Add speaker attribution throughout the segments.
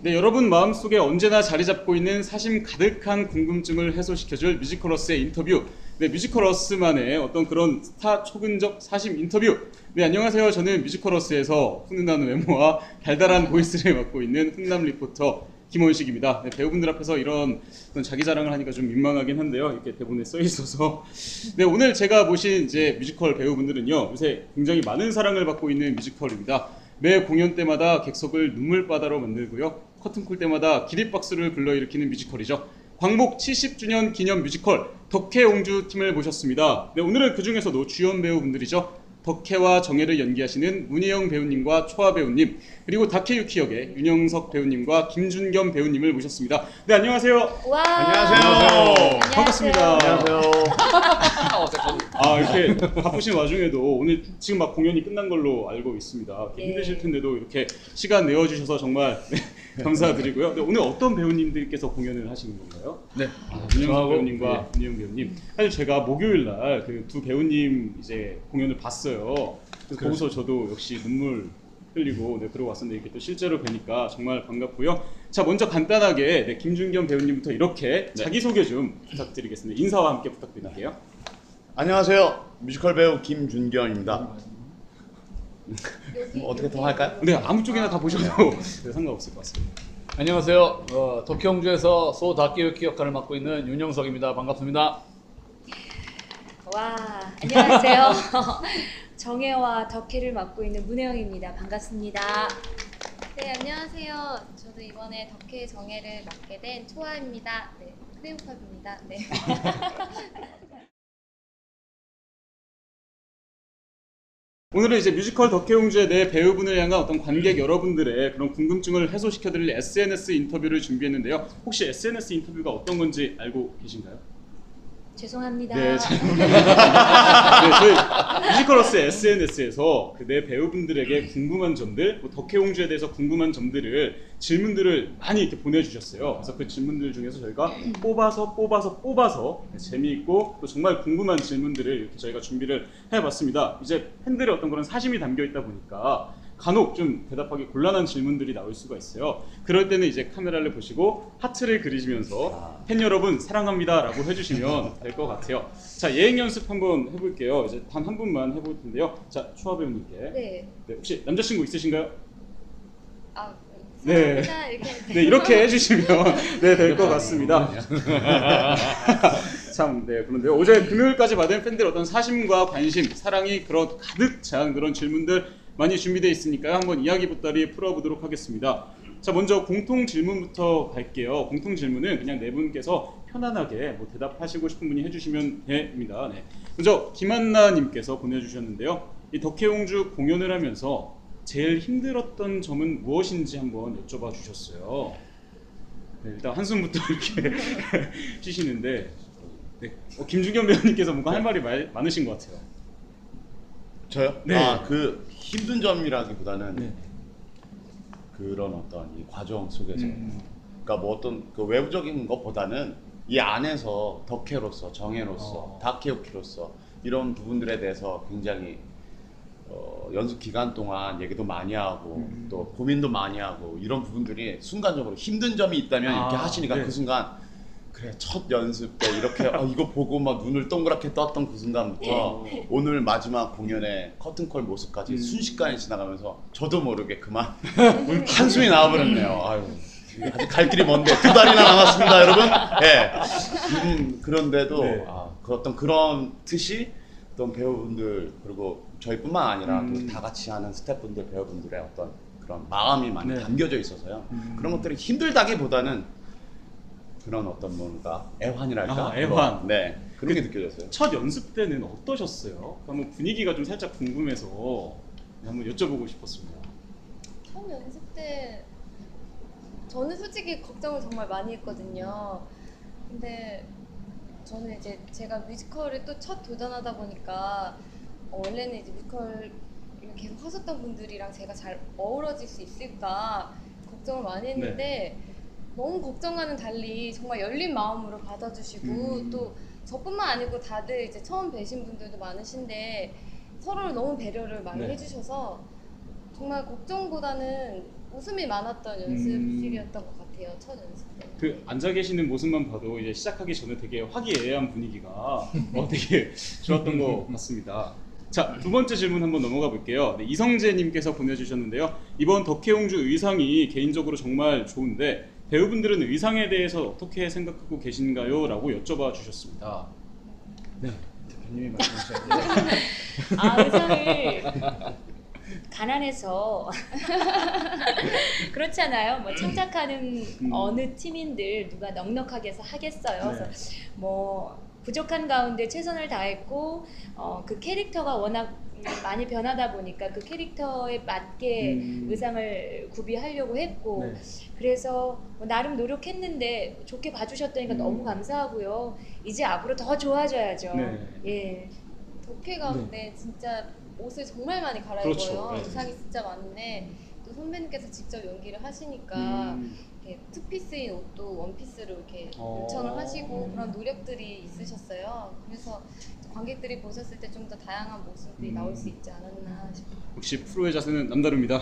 Speaker 1: 네, 여러분 마음속에 언제나 자리 잡고 있는 사심 가득한 궁금증을 해소시켜줄 뮤지컬어스의 인터뷰. 네, 뮤지컬어스만의 어떤 그런 스타 초근적 사심 인터뷰. 네, 안녕하세요. 저는 뮤지컬어스에서 훈훈한 외모와 달달한 보이스를 맡고 있는 훈남 리포터 김원식입니다. 네, 배우분들 앞에서 이런 어떤 자기 자랑을 하니까 좀 민망하긴 한데요. 이렇게 대본에 써 있어서. 네, 오늘 제가 모신 이제 뮤지컬 배우분들은요, 요새 굉장히 많은 사랑을 받고 있는 뮤지컬입니다. 매 공연 때마다 객석을 눈물바다로 만들고요, 커튼콜 때마다 기립박수를 불러일으키는 뮤지컬이죠. 광복 70주년 기념 뮤지컬 덕혜옹주 팀을 모셨습니다. 네, 오늘은 그 중에서도 주연 배우분들이죠. 덕혜와 정혜를 연기하시는 문희영 배우님과 초아 배우님, 그리고 다케유키 역의 윤영석 배우님과 김준겸 배우님을 모셨습니다. 네, 안녕하세요.
Speaker 2: 와.
Speaker 3: 안녕하세요.
Speaker 1: 반갑습니다.
Speaker 3: 안녕하세요.
Speaker 1: 이렇게 바쁘신 와중에도 오늘 지금 막 공연이 끝난 걸로 알고 있습니다. 힘드실 텐데도 이렇게 시간 내어주셔서 정말 감사드리고요. 네, 오늘 어떤 배우님들께서 공연을 하시는 건가요?
Speaker 3: 네.
Speaker 1: 윤영석 배우님과 문희영 배우님. 사실 제가 목요일 날 그 두 배우님 이제 공연을 봤어요. 그래서 거기서 저도 역시 눈물 흘리고 그러고 왔었는데 이렇게 또 실제로 뵈니까 정말 반갑고요. 자, 먼저 간단하게 김준겸 배우님부터 이렇게 자기소개 좀 부탁드리겠습니다. 인사와 함께 부탁드릴게요.
Speaker 3: 안녕하세요. 뮤지컬 배우 김준겸입니다. 어떻게 더 할까요?
Speaker 1: 네, 아무 쪽이나 다 보셔도 네, 상관없을 것 같습니다.
Speaker 4: 안녕하세요. 덕혜옹주에서 소 다케유키 역할을 맡고 있는 윤영석입니다. 반갑습니다.
Speaker 2: 와, 안녕하세요. 정혜와 덕혜를 맡고 있는 문혜영입니다. 반갑습니다.
Speaker 5: 네, 안녕하세요. 저도 이번에 덕혜 정혜를 맡게 된 초아입니다. 네, 크레오팝입니다. 네.
Speaker 1: 오늘은 이제 뮤지컬 덕혜옹주의 내 배우분을 향한 어떤 관객 여러분들의 그런 궁금증을 해소시켜드릴 SNS 인터뷰를 준비했는데요. 혹시 SNS 인터뷰가 어떤 건지 알고 계신가요?
Speaker 2: 죄송합니다.
Speaker 1: 네, 저희 뮤지컬어스 SNS에서 그 내 배우분들에게 궁금한 점들, 뭐 덕혜옹주에 대해서 궁금한 점들을 질문들을 많이 이렇게 보내주셨어요. 그래서 그 질문들 중에서 저희가 뽑아서 재미있고 또 정말 궁금한 질문들을 이렇게 저희가 준비를 해봤습니다. 이제 팬들의 어떤 그런 사심이 담겨 있다 보니까 간혹 좀 대답하기 곤란한 질문들이 나올 수가 있어요. 그럴 때는 이제 카메라를 보시고 하트를 그리시면서 팬 여러분 사랑합니다 라고 해주시면 될 것 같아요. 자, 예행 연습 한번 해볼게요. 이제 단 한 분만 해볼 텐데요. 자, 초아 배우님께.
Speaker 5: 네.
Speaker 1: 네, 혹시 남자친구 있으신가요?
Speaker 5: 아,
Speaker 1: 네.
Speaker 5: 사랑합니다. 이렇게.
Speaker 1: 네, 이렇게 해주시면 네, 될 것 같습니다. 참, 네, 그런데요. 어제 금요일까지 받은 팬들 어떤 사심과 관심, 사랑이 가득 찬 그런 질문들 많이 준비되어 있으니까요. 한번 이야기 보따리 풀어보도록 하겠습니다. 자, 먼저 공통 질문부터 갈게요. 공통 질문은 그냥 네 분께서 편안하게 뭐 대답하시고 싶은 분이 해주시면 됩니다. 네. 먼저 김한나님께서 보내주셨는데요. 이 덕혜옹주 공연을 하면서 제일 힘들었던 점은 무엇인지 한번 여쭤봐 주셨어요. 네, 일단 한숨부터 이렇게 쉬시는데, 네. 김준겸 배우님께서 뭔가 할 말이 많으신 것 같아요.
Speaker 3: 저요?
Speaker 1: 네.
Speaker 3: 그 힘든 점이라기보다는
Speaker 1: 네.
Speaker 3: 그런 어떤 이 과정 속에서 그러니까 뭐 어떤 그 외부적인 것보다는 이 안에서 덕혜로서 정혜로서 다케유키로서 이런 부분들에 대해서 굉장히 연습 기간 동안 얘기도 많이 하고 또 고민도 많이 하고 이런 부분들이 순간적으로 힘든 점이 있다면 이렇게 하시니까
Speaker 1: 네.
Speaker 3: 그 순간 그래 첫 연습 때 이렇게 이거 보고 막 눈을 동그랗게 떴던 그 순간부터 오늘 마지막 공연의 커튼콜 모습까지 순식간에 지나가면서 저도 모르게 그만 한숨이 나와버렸네요. 아유, 아직 갈 길이 먼데 2달이나 남았습니다, 여러분. 네. 그런데도
Speaker 1: 네.
Speaker 3: 그 어떤 그런 뜻이 어떤 배우분들 그리고 저희뿐만 아니라 또 다 같이 하는 스태프분들 배우분들의 어떤 그런 마음이 많이
Speaker 1: 네.
Speaker 3: 담겨져 있어서요. 그런 것들이 힘들다기보다는 그런 어떤 뭔가 애환이랄까?
Speaker 1: 애환.
Speaker 3: 네, 그런 게 느껴졌어요.
Speaker 1: 첫 연습 때는 어떠셨어요? 한번 분위기가 좀 살짝 궁금해서 한번 여쭤보고 싶었습니다.
Speaker 5: 처음 연습 때 저는 솔직히 걱정을 정말 많이 했거든요. 근데 저는 이제 제가 뮤지컬을 또 첫 도전하다 보니까 원래는 이제 뮤지컬을 계속 하셨던 분들이랑 제가 잘 어우러질 수 있을까 걱정을 많이 했는데 너무 걱정과는 달리 정말 열린 마음으로 받아주시고 또 저뿐만 아니고 다들 이제 처음 뵈신 분들도 많으신데 서로를 너무 배려를 많이 해주셔서 정말 걱정보다는 웃음이 많았던 연습실이었던 것 같아요. 첫 연습 때.
Speaker 1: 그 앉아 계시는 모습만 봐도 이제 시작하기 전에 되게 화기애애한 분위기가 되게 좋았던 것 같습니다. 자, 두 번째 질문 한번 넘어가 볼게요. 네, 이성재님께서 보내주셨는데요. 이번 덕혜옹주 의상이 개인적으로 정말 좋은데 배우분들은 의상에 대해서 어떻게 생각하고 계신가요? 라고 여쭤봐 주셨습니다.
Speaker 4: 네, 대표님이 말씀하셔야 돼요.
Speaker 2: 아, 의상을 가난해서 그렇잖아요. 뭐 창작하는 어느 팀인들 누가 넉넉하게 해서 하겠어요.
Speaker 1: 네.
Speaker 2: 그래서 뭐 부족한 가운데 최선을 다했고 그 캐릭터가 워낙 많이 변하다 보니까 그 캐릭터에 맞게 의상을 구비하려고 했고
Speaker 1: 네.
Speaker 2: 그래서 뭐 나름 노력했는데 좋게 봐주셨다니까 너무 감사하고요. 이제 앞으로 더 좋아져야죠.
Speaker 1: 네.
Speaker 2: 예.
Speaker 5: 덕혜가 근데 진짜 옷을 정말 많이 갈아입어요.
Speaker 1: 그렇죠. 네.
Speaker 5: 의상이 진짜 많은데 또 선배님께서 직접 연기를 하시니까 이렇게 투피스인 옷도 원피스로 이렇게 요청을 하시고 그런 노력들이 있으셨어요. 그래서 관객들이 보셨을 때 좀 더 다양한 모습이 나올 수 있지 않았나 싶어요.
Speaker 1: 역시 프로의 자세는 남다릅니다.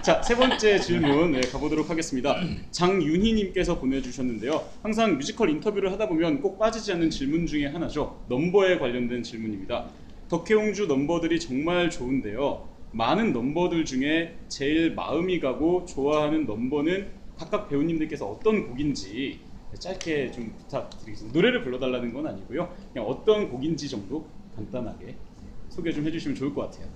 Speaker 1: 자, 세 번째 질문 가보도록 하겠습니다. 장윤희님께서 보내주셨는데요. 항상 뮤지컬 인터뷰를 하다 보면 꼭 빠지지 않는 질문 중에 하나죠. 넘버에 관련된 질문입니다. 덕혜옹주 넘버들이 정말 좋은데요. 많은 넘버들 중에 제일 마음이 가고 좋아하는 넘버는 각각 배우님들께서 어떤 곡인지 짧게 좀 부탁드리겠습니다. 노래를 불러달라는 건 아니고요. 그냥 어떤 곡인지 정도 간단하게 소개 좀 해주시면 좋을 것 같아요.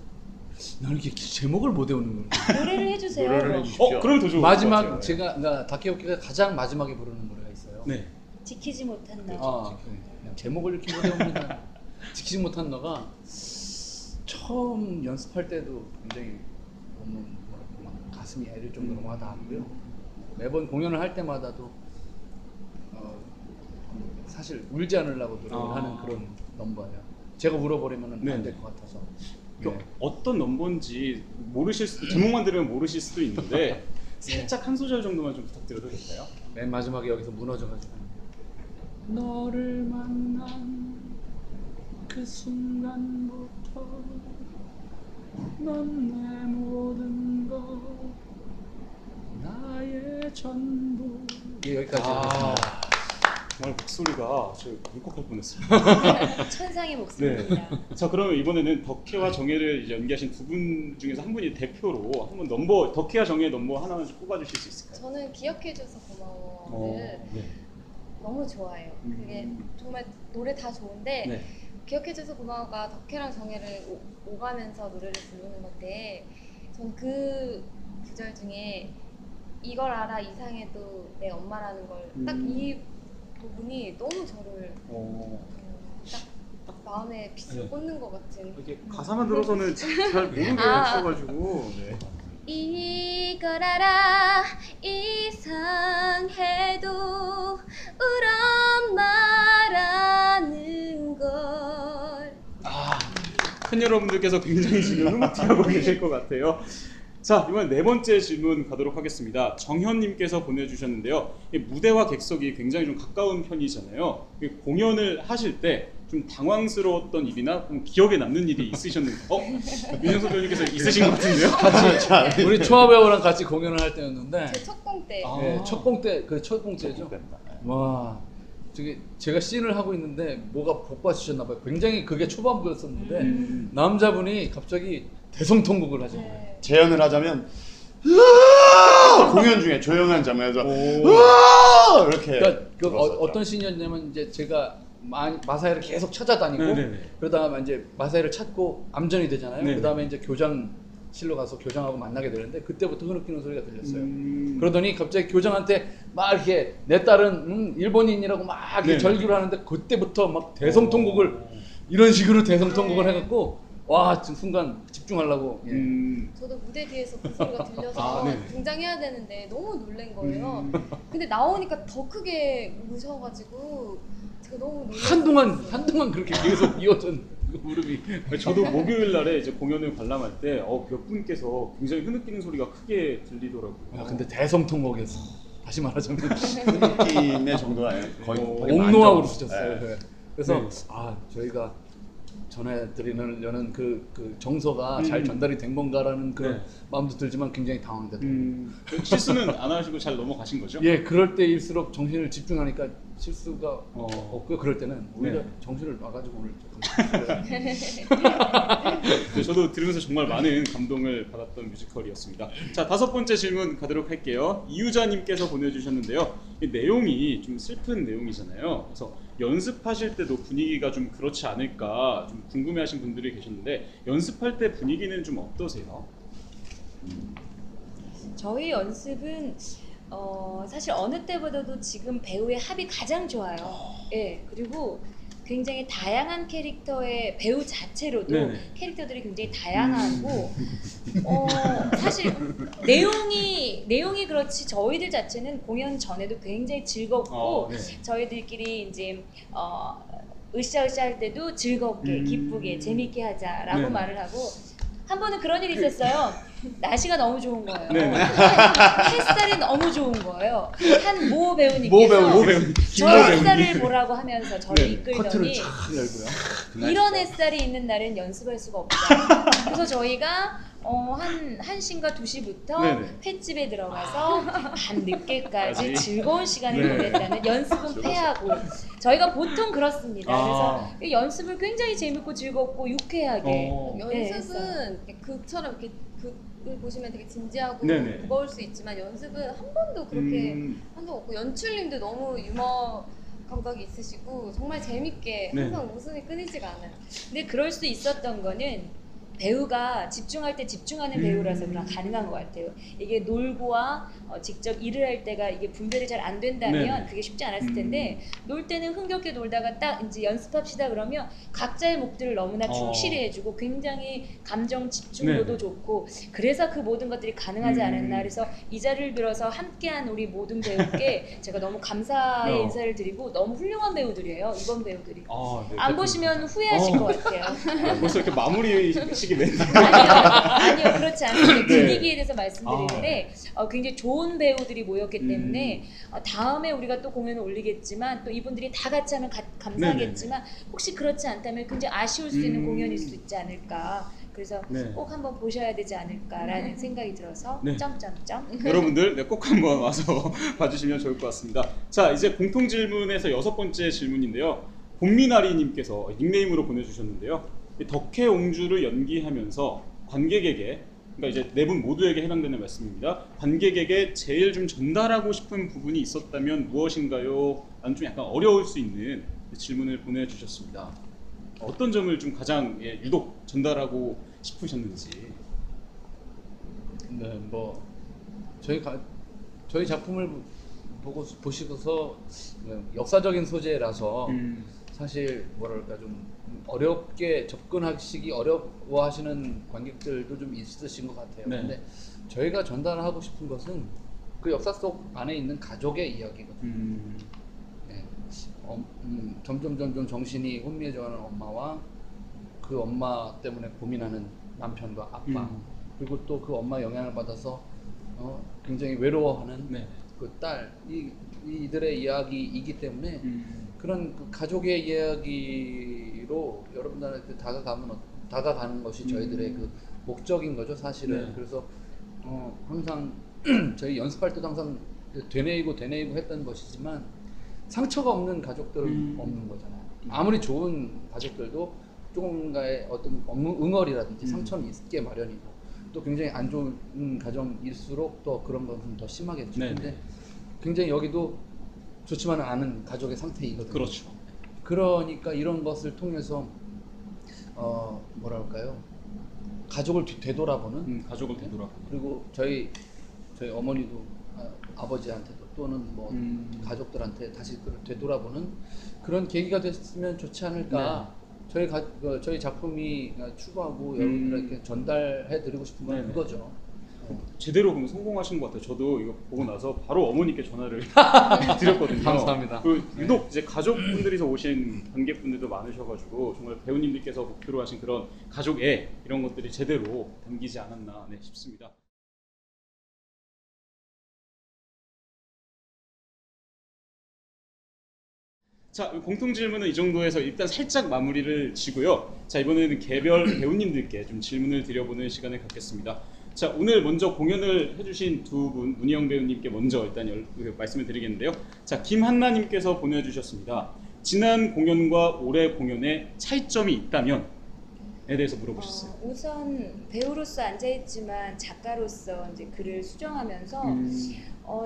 Speaker 4: 나는 이렇게 제목을 못 외우는 거예요.
Speaker 2: 노래를 해주세요.
Speaker 3: 노래를 해주십시오.
Speaker 1: 그럼 더 좋을 것
Speaker 4: 마지막
Speaker 1: 같아요.
Speaker 4: 제가 그러니까 다케오키가 가장 마지막에 부르는 노래가 있어요.
Speaker 1: 네.
Speaker 2: 지키지 못한 나.
Speaker 4: 그냥 제목을 이렇게 못 외웁니다. 지키지 못한 너가 처음 연습할 때도 굉장히 너무 막 가슴이 애릴 정도로 와닿았고요. 매번 공연을 할 때마다도 사실 울지 않으려고 노력을 하는 그런 넘버예요. 제가 울어버리면 안 될 것 같아서. 네.
Speaker 1: 어떤 넘버인지 모르실 수도, 제목만 들으면 모르실 수도 있는데 살짝 한 소절 정도만 좀 부탁드려도 될까요?
Speaker 4: 맨 마지막에 여기서 무너져가지고 너를 만난 그 순간부터 넌 내 모든 것 나의 전부. 여기까지.
Speaker 1: 정말 목소리가 저 울컥할 뻔했어요.
Speaker 2: 천상의 목소리입니다.
Speaker 1: 자, 그러면 이번에는 덕혜와 정혜를 이제 연기하신 두 분 중에서 한 분이 대표로 한번 넘버, 덕혜와 정혜의 넘버 하나만 좀 꼽아주실 수 있을까요?
Speaker 5: 저는 기억해줘서 고마워를 너무 좋아해요. 그게 정말 노래 다 좋은데
Speaker 1: 네.
Speaker 5: 기억해줘서 고마워가 덕혜랑 정혜를 오가면서 노래를 부르는 건데 전 그 구절 중에 이걸 알아 이상해도 내 엄마라는 걸 딱 이 부분이 너무 저를 딱 마음에 빛을 꽂는 것 같은.
Speaker 1: 이게 가사만 들어서는 잘 모르겠어가지고. 네.
Speaker 5: 이걸 알아 이상해도 우리 엄마라는 걸.
Speaker 1: 팬 여러분들께서 굉장히 지금 흐뭇해하고 계실 것 같아요. 자, 이번 네 번째 질문 가도록 하겠습니다. 정현님께서 보내주셨는데요. 무대와 객석이 굉장히 좀 가까운 편이잖아요. 공연을 하실 때 좀 당황스러웠던 일이나 좀 기억에 남는 일이 있으셨는지? 윤영석 배우님께서 있으신 것 같은데요?
Speaker 4: 같이 우리 초아 배우랑 같이 공연을 할 때였는데
Speaker 5: 제 첫 공 때.
Speaker 4: 네, 첫 공때 그 첫 공째죠. 와, 저기 제가 씬을 하고 있는데 뭐가 복받치셨나 봐요. 굉장히 그게 초반부였었는데 남자분이 갑자기 대성통곡을 하잖아요.
Speaker 5: 네.
Speaker 3: 재연을 하자면 공연 중에 조용한 장면에서 이렇게
Speaker 4: 그러니까 그
Speaker 3: 불었었죠.
Speaker 4: 어떤 씬이었냐면 이제 제가 마사회를 계속 찾아다니고 그러다가 이제 마사회를 찾고 암전이 되잖아요.
Speaker 1: 네네.
Speaker 4: 그다음에 이제 교장실로 가서 교장하고 만나게 되는데 그때부터 흐느끼는 소리가 들렸어요. 그러더니 갑자기 교장한테 막 이렇게 내 딸은 일본인이라고 막 이렇게
Speaker 1: 네네.
Speaker 4: 절규를 하는데 그때부터 막 대성통곡을 이런 식으로 대성통곡을 해갖고 와 지금 순간 집중하려고.
Speaker 5: 저도 무대 뒤에서 그 소리가 들려서
Speaker 1: 네.
Speaker 5: 등장해야 되는데 너무 놀란 거예요. 근데 나오니까 더 크게 우셔가지고 제가 너무 놀랐어요.
Speaker 4: 한동안 그렇게 계속 이어진 무릎이.
Speaker 1: 저도 목요일 날에 이제 공연을 관람할 때 몇 분께서 굉장히 흐느끼는 소리가 크게 들리더라고요.
Speaker 4: 근데 대성통곡이었어. 다시 말하자면
Speaker 3: 느낌의 정도가 아니라 거의 되게
Speaker 4: 옥노하고
Speaker 3: 만족.
Speaker 4: 쓰셨어요.
Speaker 3: 네.
Speaker 4: 그래서
Speaker 1: 네.
Speaker 4: 저희가 전해드리려는 그 정서가 잘 전달이 된 건가라는 그런
Speaker 1: 네.
Speaker 4: 마음도 들지만 굉장히 당황되더라고요.
Speaker 1: 실수는 안 하시고 잘 넘어가신 거죠?
Speaker 4: 예, 그럴 때일수록 정신을 집중하니까 실수가 없고요. 그럴 때는 오히려
Speaker 1: 네.
Speaker 4: 정신을 놔가지고 오늘 조금
Speaker 1: 네, 저도 들으면서 정말 많은 감동을 받았던 뮤지컬이었습니다. 자, 5번째 질문 가도록 할게요. 이유자님께서 보내주셨는데요. 이 내용이 좀 슬픈 내용이잖아요. 그래서 연습하실 때도 분위기가 좀 그렇지 않을까 좀 궁금해하신 분들이 계셨는데 연습할 때 분위기는 좀 어떠세요?
Speaker 2: 저희 연습은 사실 어느 때보다도 지금 배우의 합이 가장 좋아요. 예, 그리고 굉장히 다양한 캐릭터의 배우 자체로도
Speaker 1: 네네.
Speaker 2: 캐릭터들이 굉장히 다양하고 사실 내용이 그렇지 저희들 자체는 공연 전에도 굉장히 즐겁고
Speaker 1: 네.
Speaker 2: 저희들끼리 이제 으쌰으쌰 할 때도 즐겁게 기쁘게 재밌게 하자라고
Speaker 1: 네네.
Speaker 2: 말을 하고 한 번은 그런 일이 있었어요. 날씨가 너무 좋은 거예요.
Speaker 1: 네네.
Speaker 2: 햇살이 너무 좋은 거예요. 한 모 배우님께서
Speaker 1: 모 배우님.
Speaker 2: 저 햇살을 보라고 하면서 저를
Speaker 1: 네.
Speaker 4: 커튼을
Speaker 2: 이끌더니
Speaker 4: 쫙 열고요.
Speaker 2: 이런 햇살이 있는 날엔 연습할 수가 없다. 그래서 저희가 한 1시인가 2시부터
Speaker 1: 네네.
Speaker 2: 횟집에 들어가서 밤 늦게까지
Speaker 1: 아직?
Speaker 2: 즐거운 시간을
Speaker 1: 네.
Speaker 2: 보냈다는 연습은 패하고 저희가 보통 그렇습니다.
Speaker 1: 아.
Speaker 2: 그래서 연습을 굉장히 재밌고 즐겁고 유쾌하게
Speaker 5: 연습은 극처럼 이렇게 극을 보시면 되게 진지하고
Speaker 1: 네네.
Speaker 5: 무거울 수 있지만 연습은 한 번도 그렇게 한 적 없고 연출님도 너무 유머 감각이 있으시고 정말 재밌게
Speaker 1: 네.
Speaker 5: 항상 웃음이 끊이지가 않아요.
Speaker 2: 근데 그럴 수 있었던 거는 배우가 집중할 때 집중하는 배우라서 그냥 가능한 것 같아요. 이게 놀고와 직접 일을 할 때가 이게 분별이 잘 안 된다면
Speaker 1: 네네.
Speaker 2: 그게 쉽지 않았을 텐데 놀 때는 흥겹게 놀다가 딱 이제 연습합시다 그러면 각자의 몫들을 너무나 충실히 해주고 굉장히 감정 집중도도
Speaker 1: 네네.
Speaker 2: 좋고 그래서 그 모든 것들이 가능하지 않았나. 그래서 이 자리를 빌어서 함께한 우리 모든 배우께 제가 너무 감사의 인사를 드리고 너무 훌륭한 배우들이에요. 이번 배우들이.
Speaker 1: 네.
Speaker 2: 안 보시면 후회하실 것 같아요.
Speaker 1: 벌써 이렇게 마무리식이 멘트.
Speaker 2: 아니요, 그렇지 않습니다.
Speaker 1: 네.
Speaker 2: 분위기에 대해서 말씀드리는데 굉장히 좋은 배우들이 모였기 때문에 다음에 우리가 또 공연을 올리겠지만 또 이분들이 다 같이 하면 감사하겠지만 혹시 그렇지 않다면 굉장히 아쉬울 수 있는 공연일 수 있지 않을까. 그래서
Speaker 1: 네.
Speaker 2: 꼭 한번 보셔야 되지 않을까라는 생각이 들어서
Speaker 1: 네.
Speaker 2: 점점점.
Speaker 1: 여러분들 꼭 한번 와서 봐주시면 좋을 것 같습니다. 자, 이제 공통 질문에서 6번째 질문인데요. 봄미나리님께서 닉네임으로 보내주셨는데요. 이 덕혜옹주를 연기하면서 관객에게, 그러니까 이제 네 분 모두에게 해당되는 말씀입니다. 관객에게 제일 좀 전달하고 싶은 부분이 있었다면 무엇인가요? 라는 좀 약간 어려울 수 있는 질문을 보내주셨습니다. 어떤 점을 좀 가장 유독 전달하고 싶으셨는지.
Speaker 4: 네, 뭐 저희 작품을 보시고서 역사적인 소재라서 사실 뭐랄까 좀 어렵게 접근하시기 어려워하시는 관객들도 좀 있으신 것 같아요.
Speaker 1: 네.
Speaker 4: 근데 저희가 전달하고 싶은 것은 그 역사 속 안에 있는 가족의 이야기거든요. 네. 점점 정신이 혼미해져가는 엄마와 그 엄마 때문에 고민하는 남편과 아빠 그리고 또 그 엄마 영향을 받아서 굉장히 외로워하는
Speaker 1: 네.
Speaker 4: 그 딸 이들의 이야기이기 때문에 그런 그 가족의 이야기로 여러분들한테 다가가는 것이 저희들의 그 목적인 거죠 사실은.
Speaker 1: 네.
Speaker 4: 그래서 항상 저희 연습할 때도 항상 되뇌이고 했던 것이지만 상처가 없는 가족들은 없는 거잖아요. 아무리 좋은 가족들도 조금가의 어떤 응어리라든지 상처는 있게 마련이고 또 굉장히 안 좋은 가정일수록 또 그런 것은 더 심하겠죠.
Speaker 1: 네.
Speaker 4: 근데 굉장히 여기도 좋지만은 않은 가족의 상태이거든요.
Speaker 1: 그렇죠.
Speaker 4: 그러니까 이런 것을 통해서 뭐랄까요? 가족을 되돌아보는
Speaker 1: 가족을 되돌아보는.
Speaker 4: 그리고 저희 어머니도 아버지한테도 또는 뭐 가족들한테 다시 되돌아보는 그런 계기가 됐으면 좋지 않을까. 저희 작품이 추구하고 여러분들에게 전달해드리고 싶은 건
Speaker 1: 네네.
Speaker 4: 그거죠.
Speaker 1: 제대로 그럼 성공하신 것 같아요. 저도 이거 보고 나서 바로 어머니께 전화를 드렸거든요.
Speaker 4: 감사합니다.
Speaker 1: 유독 이제 가족분들이서 오신 관객분들도 많으셔가지고 정말 배우님들께서 목표로 하신 그런 가족애 이런 것들이 제대로 담기지 않았나 싶습니다. 자, 공통 질문은 이 정도에서 일단 살짝 마무리를 지고요. 자, 이번에는 개별 배우님들께 좀 질문을 드려보는 시간을 갖겠습니다. 자, 오늘 먼저 공연을 해주신 두 분, 문희영 배우님께 먼저 일단 말씀을 드리겠는데요. 자, 김한나님께서 보내주셨습니다. 지난 공연과 올해 공연에 차이점이 있다면? 에 대해서 물어보셨어요.
Speaker 2: 우선 배우로서 앉아있지만 작가로서 이제 글을 수정하면서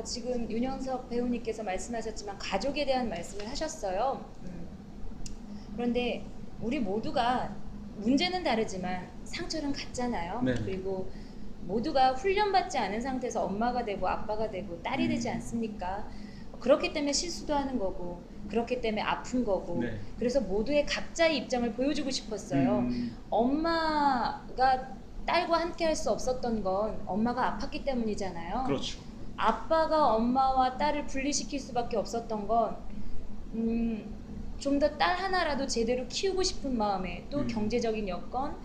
Speaker 2: 지금 윤영석 배우님께서 말씀하셨지만 가족에 대한 말씀을 하셨어요. 그런데 우리 모두가 문제는 다르지만 상처는 같잖아요.
Speaker 1: 네.
Speaker 2: 그리고 모두가 훈련받지 않은 상태에서 엄마가 되고 아빠가 되고 딸이 되지 않습니까? 그렇기 때문에 실수도 하는 거고 그렇기 때문에 아픈 거고
Speaker 1: 네.
Speaker 2: 그래서 모두의 각자의 입장을 보여주고 싶었어요. 엄마가 딸과 함께 할 수 없었던 건 엄마가 아팠기 때문이잖아요.
Speaker 1: 그렇죠.
Speaker 2: 아빠가 엄마와 딸을 분리시킬 수밖에 없었던 건 좀 더 딸 하나라도 제대로 키우고 싶은 마음에 또 경제적인 여건,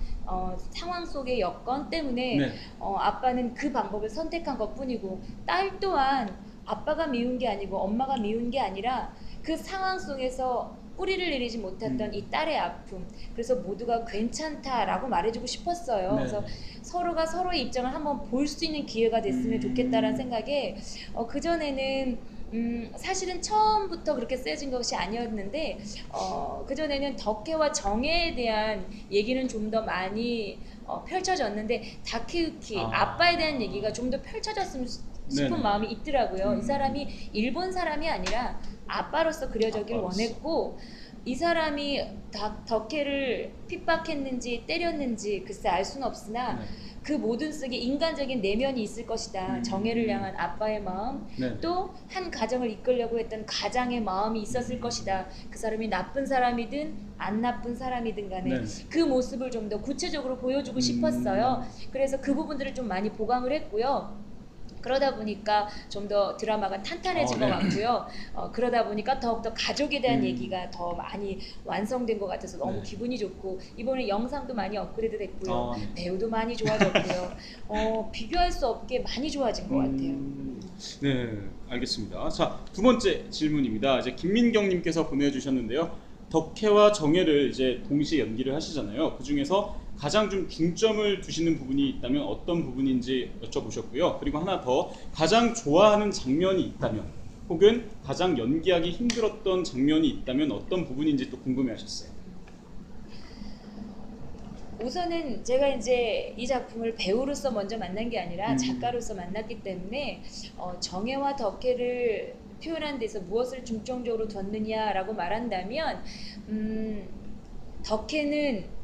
Speaker 2: 상황 속의 여건 때문에
Speaker 1: 네.
Speaker 2: 아빠는 그 방법을 선택한 것뿐이고 딸 또한 아빠가 미운 게 아니고 엄마가 미운 게 아니라 그 상황 속에서 뿌리를 내리지 못했던 이 딸의 아픔, 그래서 모두가 괜찮다라고 말해주고 싶었어요.
Speaker 1: 네.
Speaker 2: 그래서 서로가 서로의 입장을 한번 볼 수 있는 기회가 됐으면 좋겠다라는 생각에 그전에는 사실은 처음부터 그렇게 세진 것이 아니었는데 그전에는 덕혜와 정혜에 대한 얘기는 좀 더 많이 펼쳐졌는데 다케유키 아빠에 대한 얘기가 좀 더 펼쳐졌으면 싶은
Speaker 1: 네네.
Speaker 2: 마음이 있더라고요. 이 사람이 일본 사람이 아니라 아빠로서 그려졌길
Speaker 1: 아빠로서.
Speaker 2: 원했고 이 사람이 덕혜를 핍박했는지 때렸는지 글쎄 알 수는 없으나
Speaker 1: 네.
Speaker 2: 그 모든 속에 인간적인 내면이 있을 것이다. 정혜를 향한 아빠의 마음,
Speaker 1: 네.
Speaker 2: 또 한 가정을 이끌려고 했던 가장의 마음이 있었을 것이다. 그 사람이 나쁜 사람이든 안 나쁜 사람이든 간에
Speaker 1: 네.
Speaker 2: 그 모습을 좀 더 구체적으로 보여주고 싶었어요. 그래서 그 부분들을 좀 많이 보강을 했고요. 그러다 보니까 좀 더 드라마가 탄탄해진 것
Speaker 1: 네.
Speaker 2: 같고요. 그러다 보니까 더욱더 가족에 대한 얘기가 더 많이 완성된 것 같아서 너무
Speaker 1: 네.
Speaker 2: 기분이 좋고 이번에 영상도 많이 업그레이드 됐고요.
Speaker 1: 네.
Speaker 2: 배우도 많이 좋아졌고요. 비교할 수 없게 많이 좋아진 것 같아요.
Speaker 1: 네, 알겠습니다. 자, 두 번째 질문입니다. 이제 김민경님께서 보내주셨는데요. 덕혜와 정혜를 이제 동시에 연기를 하시잖아요. 그 중에서 가장 좀 중점을 두시는 부분이 있다면 어떤 부분인지 여쭤보셨고요. 그리고 하나 더 가장 좋아하는 장면이 있다면 혹은 가장 연기하기 힘들었던 장면이 있다면 어떤 부분인지 또 궁금해하셨어요.
Speaker 2: 우선은 제가 이제 이 작품을 배우로서 먼저 만난 게 아니라 작가로서 만났기 때문에 정혜와 덕혜를 표현한 데서 무엇을 중점적으로 뒀느냐라고 말한다면 덕혜는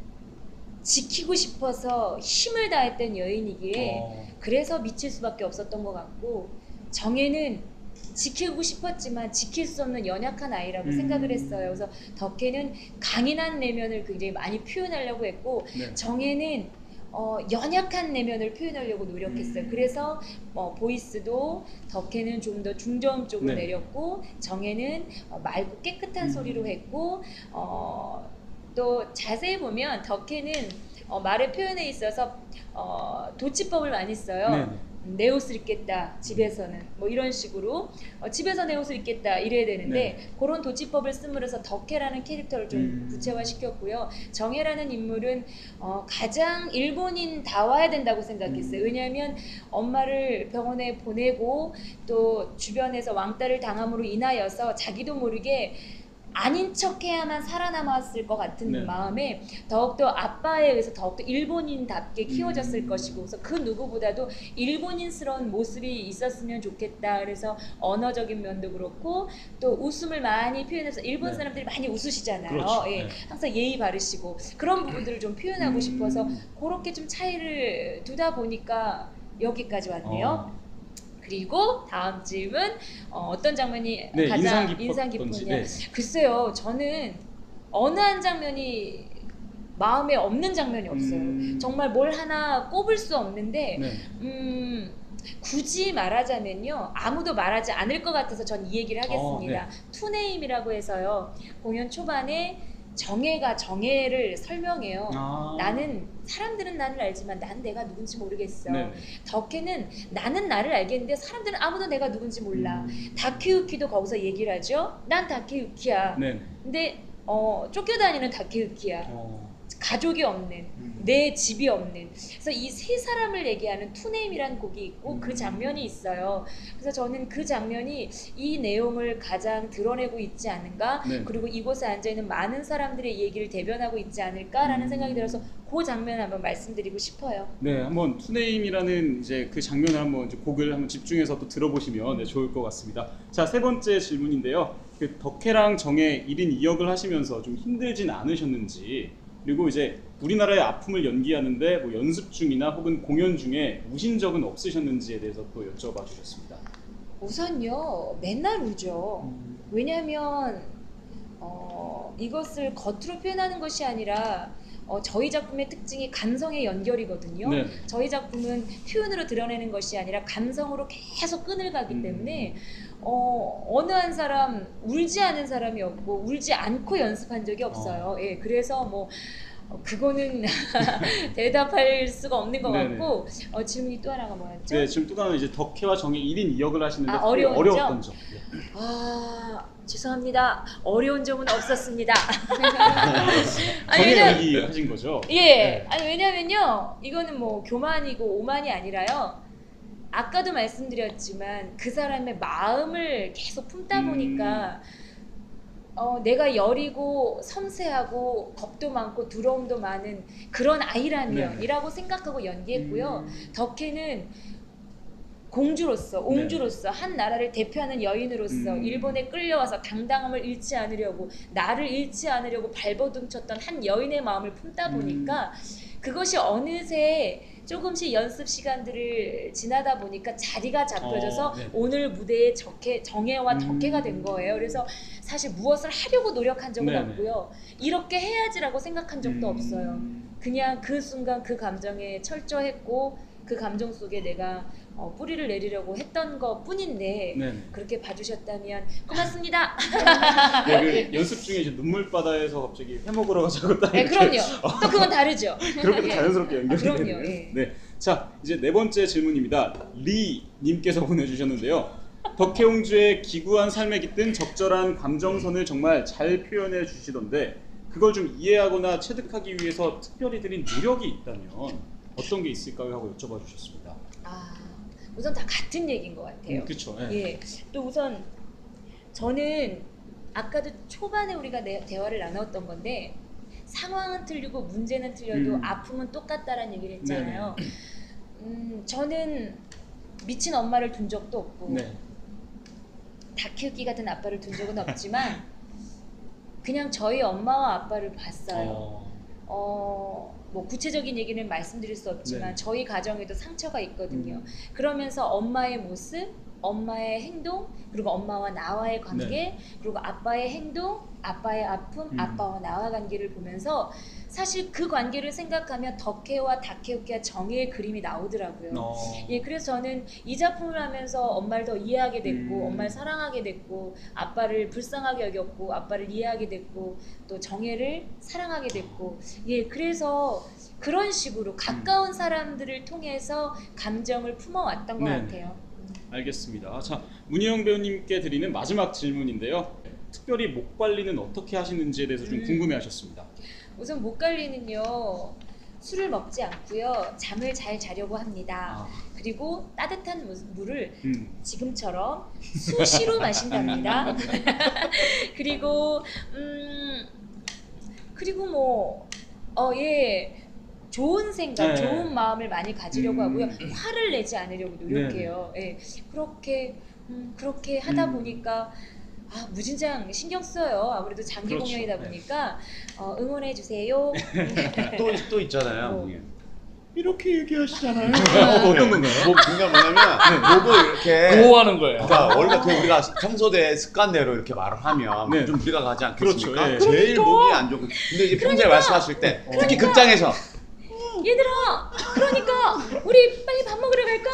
Speaker 2: 지키고 싶어서 힘을 다했던 여인이기에 그래서 미칠 수밖에 없었던 것 같고 정혜는 지키고 싶었지만 지킬 수 없는 연약한 아이라고 생각을 했어요. 그래서 덕혜는 강인한 내면을 굉장히 많이 표현하려고 했고
Speaker 1: 네.
Speaker 2: 정혜는 연약한 내면을 표현하려고 노력했어요. 그래서 보이스도 덕혜는 좀 더 중저음 쪽으로
Speaker 1: 네.
Speaker 2: 내렸고 정혜는 맑고 깨끗한 소리로 했고 또 자세히 보면 덕혜는 말의 표현에 있어서 도치법을 많이 써요.
Speaker 1: 네네.
Speaker 2: 내 옷을 입겠다 집에서는 뭐 이런 식으로 집에서 내 옷을 입겠다 이래야 되는데 그런 도치법을 씀으로써 덕혜라는 캐릭터를 좀 구체화시켰고요. 정혜라는 인물은 가장 일본인다워야 된다고 생각했어요. 왜냐하면 엄마를 병원에 보내고 또 주변에서 왕따를 당함으로 인하여서 자기도 모르게 아닌 척해야만 살아남았을 것 같은
Speaker 1: 네.
Speaker 2: 마음에 더욱더 아빠에 의해서 더욱더 일본인답게 키워졌을 것이고 그래서 그 누구보다도 일본인스러운 모습이 있었으면 좋겠다. 그래서 언어적인 면도 그렇고 또 웃음을 많이 표현해서 일본
Speaker 1: 네.
Speaker 2: 사람들이 많이 웃으시잖아요.
Speaker 1: 그렇죠.
Speaker 2: 예,
Speaker 1: 네.
Speaker 2: 항상 예의 바르시고 그런 부분들을 좀 표현하고 싶어서 그렇게 좀 차이를 두다 보니까 여기까지 왔네요. 그리고 다음 질문 어떤 장면이
Speaker 1: 네,
Speaker 2: 가장
Speaker 1: 인상
Speaker 2: 인상
Speaker 1: 깊었던지.
Speaker 2: 깊었냐?
Speaker 1: 네.
Speaker 2: 글쎄요, 저는 어느 한 장면이 마음에 없는 장면이 없어요. 정말 뭘 하나 꼽을 수 없는데
Speaker 1: 네.
Speaker 2: 굳이 말하자면요, 아무도 말하지 않을 것 같아서 전 이 얘기를 하겠습니다.
Speaker 1: 네.
Speaker 2: 투네임이라고 해서요, 공연 초반에 정혜를 설명해요.
Speaker 1: 아.
Speaker 2: 사람들은 나를 알지만 난 내가 누군지 모르겠어.
Speaker 1: 네.
Speaker 2: 덕혜는 나는 나를 알겠는데 사람들은 아무도 내가 누군지 몰라.
Speaker 1: 음.
Speaker 2: 다케유키도 거기서 얘기를 하죠. 난 다케유키야.
Speaker 1: 네.
Speaker 2: 근데 쫓겨다니는 다케유키야. 가족이 없는, 내 집이 없는. 그래서 이 세 사람을 얘기하는 투네임이라는 곡이 있고 그 장면이 있어요. 그래서 저는 그 장면이 이 내용을 가장 드러내고 있지 않은가.
Speaker 1: 네.
Speaker 2: 그리고 이곳에 앉아있는 많은 사람들의 얘기를 대변하고 있지 않을까라는 생각이 들어서 그 장면을 한번 말씀드리고 싶어요.
Speaker 1: 네, 한번 투네임이라는 이제 그 장면을 한번 이제 곡을 한번 집중해서 또 들어보시면 네, 좋을 것 같습니다. 자, 세 번째 질문인데요. 그 덕혜랑 정혜 1인 2역을 하시면서 좀 힘들진 않으셨는지, 그리고 이제 우리나라의 아픔을 연기하는데 뭐 연습 중이나 혹은 공연 중에 우신 적은 없으셨는지에 대해서 또 여쭤봐 주셨습니다.
Speaker 2: 우선요, 맨날 울죠. 왜냐하면 이것을 겉으로 표현하는 것이 아니라 저희 작품의 특징이 감성의 연결이거든요.
Speaker 1: 네.
Speaker 2: 저희 작품은 표현으로 드러내는 것이 아니라 감성으로 계속 끈을 가기 때문에 어느 한 사람 울지 않은 사람이 없고 울지 않고 연습한 적이 없어요. 예, 그래서 뭐 그거는 대답할 수가 없는 것
Speaker 1: 네네.
Speaker 2: 같고 질문이 또 하나가 뭐였죠?
Speaker 1: 네, 지금 또 하나 이제 덕혜와 정혜 1인 2역을 하시는데 특별히
Speaker 2: 어려운
Speaker 1: 어려웠던 점. 네.
Speaker 2: 죄송합니다. 어려운 점은 없었습니다.
Speaker 1: 정혜
Speaker 2: 왜냐면-
Speaker 1: 연기 하신 거죠?
Speaker 2: 예.
Speaker 1: 네.
Speaker 2: 아니 왜냐면요. 이거는 뭐 교만이고 오만이 아니라요. 아까도 말씀드렸지만 그 사람의 마음을 계속 품다 보니까 내가 여리고 섬세하고 겁도 많고 두려움도 많은 그런 아이라면이라고 생각하고 연기했고요. 덕혜는 공주로서, 옹주로서, 한 나라를 대표하는 여인으로서 일본에 끌려와서 당당함을 잃지 않으려고, 나를 잃지 않으려고 발버둥쳤던 한 여인의 마음을 품다 보니까 그것이 어느새 조금씩 연습 시간들을 지나다 보니까 자리가 잡혀져서
Speaker 1: 네.
Speaker 2: 오늘 무대에 정혜와 덕혜가 된 거예요. 그래서 사실 무엇을 하려고 노력한 적은
Speaker 1: 네네.
Speaker 2: 없고요. 이렇게 해야지라고 생각한 적도 없어요. 그냥 그 순간 그 감정에 철저했고 그 감정 속에 내가 뿌리를 내리려고 했던 것 뿐인데
Speaker 1: 네.
Speaker 2: 그렇게 봐주셨다면 고맙습니다.
Speaker 1: 네, 그 연습 중에 이제 눈물바다에서 갑자기 회 먹으러 가자고 딱
Speaker 2: 네,
Speaker 1: 이렇게
Speaker 2: 그럼요. 또 그건 다르죠.
Speaker 1: 그렇게 또
Speaker 2: 예.
Speaker 1: 자연스럽게 연결이
Speaker 2: 그럼요,
Speaker 1: 되는.
Speaker 2: 예.
Speaker 1: 네. 자, 이제 네 번째 질문입니다. 리 님께서 보내주셨는데요. 덕혜옹주의 기구한 삶에 깃든 적절한 감정선을 정말 잘 표현해 주시던데 그걸 좀 이해하거나 체득하기 위해서 특별히 들인 노력이 있다면 어떤 게 있을까요? 하고 여쭤봐 주셨습니다.
Speaker 2: 우선 다 같은 얘기인 것 같아요.
Speaker 1: 그렇죠.
Speaker 2: 예. 또 우선 저는 아까도 초반에 우리가 대화를 나눴던 건데 상황은 틀리고 문제는 틀려도 아픔은 똑같다라는 얘기를 했잖아요. 저는 미친 엄마를 둔 적도 없고
Speaker 1: 네.
Speaker 2: 다케유키 같은 아빠를 둔 적은 없지만 그냥 저희 엄마와 아빠를 봤어요. 뭐 구체적인 얘기는 말씀드릴 수 없지만
Speaker 1: 네.
Speaker 2: 저희 가정에도 상처가 있거든요. 그러면서 엄마의 모습, 엄마의 행동, 그리고 엄마와 나와의 관계,
Speaker 1: 네.
Speaker 2: 그리고 아빠의 행동, 아빠의 아픔, 아빠와 나와 관계를 보면서 사실 그 관계를 생각하면 덕혜와 다케유키와 정혜의 그림이 나오더라고요. 예, 그래서 저는 이 작품을 하면서 엄마를 더 이해하게 됐고, 엄마를 사랑하게 됐고, 아빠를 불쌍하게 여겼고, 아빠를 이해하게 됐고, 또 정혜를 사랑하게 됐고, 예, 그래서 그런 식으로 가까운 사람들을 통해서 감정을 품어왔던 것
Speaker 1: 네.
Speaker 2: 같아요.
Speaker 1: 알겠습니다. 자, 문희영 배우님께 드리는 마지막 질문인데요. 특별히 목 관리는 어떻게 하시는지에 대해서 좀 궁금해하셨습니다.
Speaker 2: 우선 목 관리는요, 술을 먹지 않고요, 잠을 잘 자려고 합니다. 그리고 따뜻한 물을 지금처럼 수시로 마신답니다. 그리고 뭐 예, 좋은 생각,
Speaker 1: 네.
Speaker 2: 좋은 마음을 많이 가지려고 하고요, 화를 내지 않으려고 노력해요. 예, 그렇게 하다 보니까 무진장 신경 써요. 아무래도 장기
Speaker 1: 그렇죠.
Speaker 2: 공연이다
Speaker 1: 네.
Speaker 2: 보니까 응원해 주세요.
Speaker 3: 또 있잖아요.
Speaker 2: 뭐.
Speaker 3: 형님.
Speaker 1: 이렇게 얘기하시잖아요. 어떤 건가요?
Speaker 3: 그러니까 뭐냐면 요거 이렇게
Speaker 4: 보호하는 거예요.
Speaker 3: 그러니까 원래 그 우리가 평소대 습관대로 이렇게 말을 하면
Speaker 1: 네.
Speaker 3: 좀 무리가 가지 않겠습니까?
Speaker 1: 그렇죠, 예.
Speaker 3: 제일 목이 안 좋고 근데 이제 평소에 말씀하실 때 특히 극장에서
Speaker 2: 얘들아, 그러니까 우리 빨리 밥 먹으러 갈까?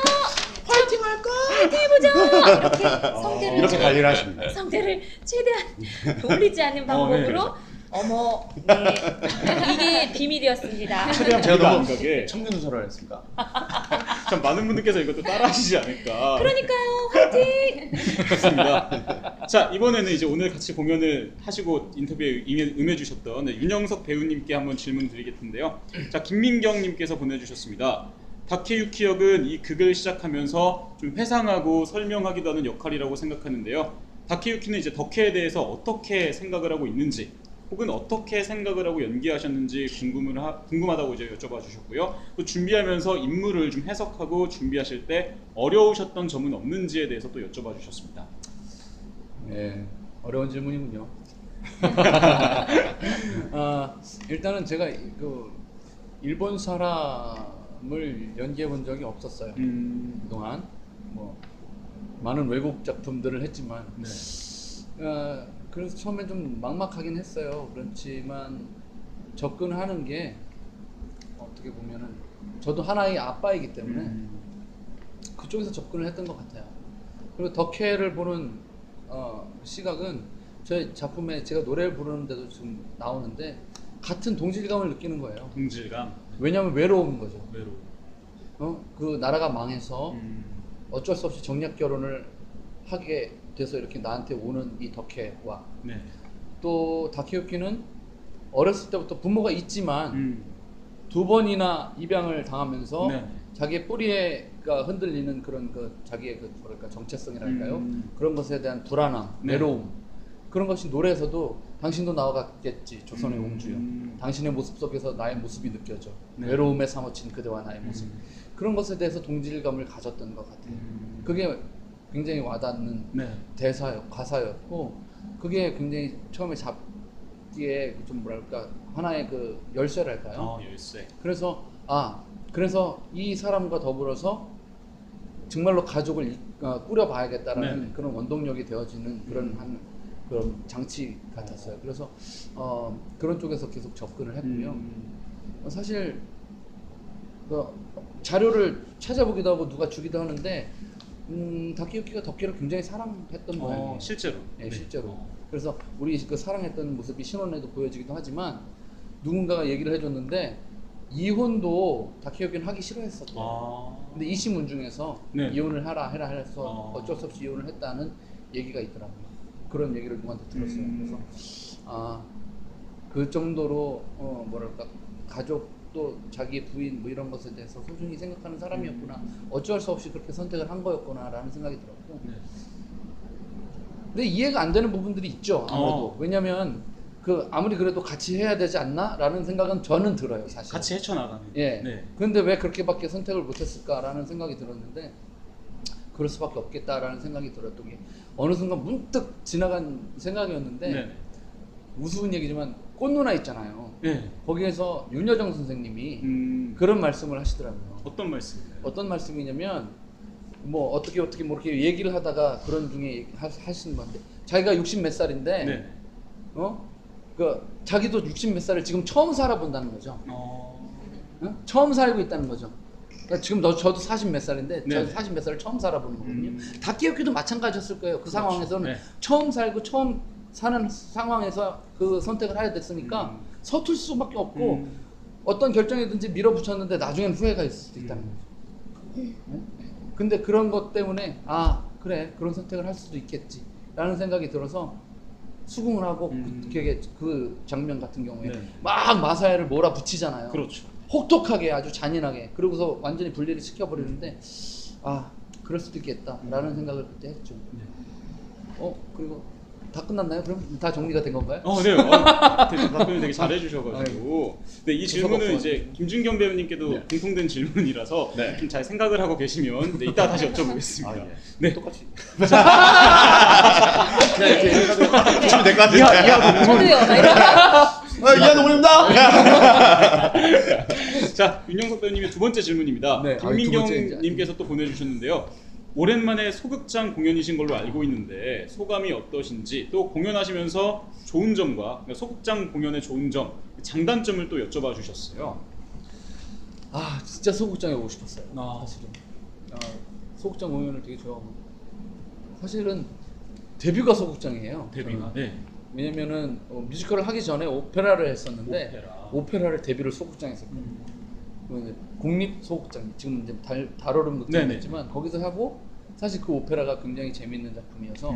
Speaker 2: 파이팅 할까? 파이팅 해보자. 이렇게 성대를
Speaker 3: 이렇게 관리를 하십니다.
Speaker 2: 성대를 최대한 돌리지 않는 방법으로 어머, 네. 이게 비밀이었습니다.
Speaker 1: 최대한
Speaker 3: 제가
Speaker 1: 제가 안
Speaker 3: 너무
Speaker 1: 가게
Speaker 3: 청년설을 했습니까?
Speaker 1: 참 많은 분들께서 이것도 따라하시지 않을까.
Speaker 2: 그러니까요, 화이팅!
Speaker 1: 좋습니다. 자, 이번에는 이제 오늘 같이 공연을 하시고 인터뷰에 임해주셨던 윤영석 배우님께 한번 질문 드리겠는데요. 자, 김민경님께서 보내주셨습니다. 다케유키 역은 이 극을 시작하면서 좀 회상하고 설명하기도 하는 역할이라고 생각하는데요. 다케유키는 이제 덕혜에 대해서 어떻게 생각을 하고 있는지, 혹은 어떻게 생각을 하고 연기하셨는지 궁금하다고 이제 여쭤봐 주셨고요. 또 준비하면서 인물을 좀 해석하고 준비하실 때 어려우셨던 점은 없는지에 대해서 또 여쭤봐 주셨습니다.
Speaker 4: 네, 어려운 질문이군요. 일단은 제가 그 일본 사람을 연기해 본 적이 없었어요. 그동안 뭐 많은 외국 작품들을 했지만 그래서 처음에 좀 막막하긴 했어요. 그렇지만 접근하는 게 어떻게 보면은 저도 하나의 아빠이기 때문에 그쪽에서 접근을 했던 것 같아요. 그리고 덕혜를 보는 시각은 저희 작품에 제가 노래를 부르는데도 좀 나오는데 같은 동질감을 느끼는 거예요.
Speaker 1: 동질감,
Speaker 4: 왜냐하면 외로운 거죠.
Speaker 1: 외로움.
Speaker 4: 그 나라가 망해서 어쩔 수 없이 정략 결혼을 하게 돼서 이렇게 나한테 오는 이 덕혜와
Speaker 1: 네.
Speaker 4: 또 다케유키는 어렸을 때부터 부모가 있지만 두 번이나 입양을 당하면서
Speaker 1: 네.
Speaker 4: 자기의 뿌리가 흔들리는 그런 그 자기의 그 뭐랄까 정체성이랄까요? 그런 것에 대한 불안함,
Speaker 1: 네.
Speaker 4: 외로움 그런 것이 노래에서도 당신도 나와갔겠지 조선의 공주여 당신의 모습 속에서 나의 모습이 느껴져
Speaker 1: 네.
Speaker 4: 외로움에 사무친 그대와 나의 모습 그런 것에 대해서 동질감을 가졌던 것 같아요. 그게 굉장히 와닿는
Speaker 1: 네.
Speaker 4: 가사였고 그게 굉장히 처음에 잡기에 좀 뭐랄까 하나의 그 열쇠랄까요?
Speaker 1: 열쇠.
Speaker 4: 그래서 이 사람과 더불어서 정말로 가족을 꾸려봐야겠다라는
Speaker 1: 네.
Speaker 4: 그런 원동력이 되어지는 그런 그런 장치 같았어요. 그래서 그런 쪽에서 계속 접근을 했고요. 사실 그 자료를 찾아보기도 하고 누가 주기도 하는데 다케유키가 덕혜를 굉장히 사랑했던 모양이에요.
Speaker 1: 실제로.
Speaker 4: 네, 실제로. 그래서 우리 그 사랑했던 모습이 신혼에도 보여지기도 하지만 누군가가 얘기를 해줬는데 이혼도 다케유키는 하기 싫어했었대요. 근데 이시문중에서
Speaker 1: 네.
Speaker 4: 이혼을 해라 해서 어쩔 수 없이 이혼을 했다는 얘기가 있더라고요. 그런 얘기를 누구한테 들었어요. 그래서 그 정도로 뭐랄까 가족 또 자기 부인 뭐 이런 것에 대해서 소중히 생각하는 사람이었구나. 어쩔 수 없이 그렇게 선택을 한 거였구나라는 생각이 들었고.
Speaker 1: 네.
Speaker 4: 근데 이해가 안 되는 부분들이 있죠. 아무래도 왜냐하면 그 아무리 그래도 같이 해야 되지 않나라는 생각은 저는 들어요. 사실.
Speaker 1: 같이 헤쳐나가는.
Speaker 4: 예.
Speaker 1: 네.
Speaker 4: 그런데 왜 그렇게밖에 선택을 못했을까라는 생각이 들었는데 그럴 수밖에 없겠다라는 생각이 들었던 게 어느 순간 문득 지나간 생각이었는데
Speaker 1: 네.
Speaker 4: 우스운 얘기지만 꽃누나 있잖아요.
Speaker 1: 네.
Speaker 4: 거기에서 윤여정 선생님이 그런 말씀을 하시더라고요.
Speaker 1: 어떤 말씀인가요?
Speaker 4: 어떤 말씀이냐면 뭐 어떻게 뭐 이렇게 얘기를 하다가 그런 중에 하시는 건데 자기가 60 몇 살인데
Speaker 1: 네.
Speaker 4: 그 자기도 60 몇 살을 지금 처음 살아본다는 거죠. 처음 살고 있다는 거죠. 그러니까 지금 저도 40 몇 살인데
Speaker 1: 네.
Speaker 4: 저도 40 몇 살을 처음 살아보는 거거든요. 다케유키도 마찬가지였을 거예요. 그 상황에서는
Speaker 1: 네.
Speaker 4: 처음 살고 처음 사는 상황에서 그 선택을 하게 됐으니까 서툴 수밖에 없고 어떤 결정이든지 밀어붙였는데 나중엔 후회가 있을 수도 있다는 거죠. 근데 그런 것 때문에 그래 그런 선택을 할 수도 있겠지 라는 생각이 들어서 수긍을 하고 그 장면 같은 경우에
Speaker 1: 네.
Speaker 4: 막 마사야를 몰아붙이잖아요.
Speaker 1: 그렇죠.
Speaker 4: 혹독하게 아주 잔인하게 그러고서 완전히 분리를 시켜버리는데 그럴 수도 있겠다라는 생각을 그때 했죠.
Speaker 1: 네.
Speaker 4: 그리고 다 끝났나요? 그럼 다 정리가 된 건가요?
Speaker 1: 네. 답변을 되게 잘해주셔가지고. 네, 이 질문은 이제 김준경 배우님께도
Speaker 3: 네.
Speaker 1: 공통된 질문이라서
Speaker 3: 네.
Speaker 1: 좀 잘 생각을 하고 계시면 이따 다시 여쭤보겠습니다.
Speaker 3: 예.
Speaker 1: 네.
Speaker 3: 똑같이.
Speaker 4: 그냥 이렇게
Speaker 3: 주시면 될 것 같은데.
Speaker 2: 저도요.
Speaker 3: 이해하는 분입니다.
Speaker 1: 자, 윤영석 배우님의 두 번째 질문입니다.
Speaker 4: 네,
Speaker 1: 김민경님께서 또 보내주셨는데요. 오랜만에 소극장 공연이신 걸로 알고 있는데 소감이 어떠신지 또 공연하시면서 좋은 점과 소극장 공연의 좋은 점, 장단점을 또 여쭤봐 주셨어요.
Speaker 4: 진짜 소극장에 오고 싶었어요.
Speaker 1: 아.
Speaker 4: 사실은 소극장 공연을 되게 좋아하고 사실은 데뷔가 소극장이에요.
Speaker 1: 데뷔가.
Speaker 4: 저는.
Speaker 1: 네.
Speaker 4: 왜냐면은 뮤지컬을 하기 전에 오페라를 했었는데
Speaker 1: 오페라.
Speaker 4: 를 데뷔를 소극장에서 했거든요. 국립 소극장 지금 이제 달오름 극장이지만 거기서 하고 사실 그 오페라가 굉장히 재밌는 작품이어서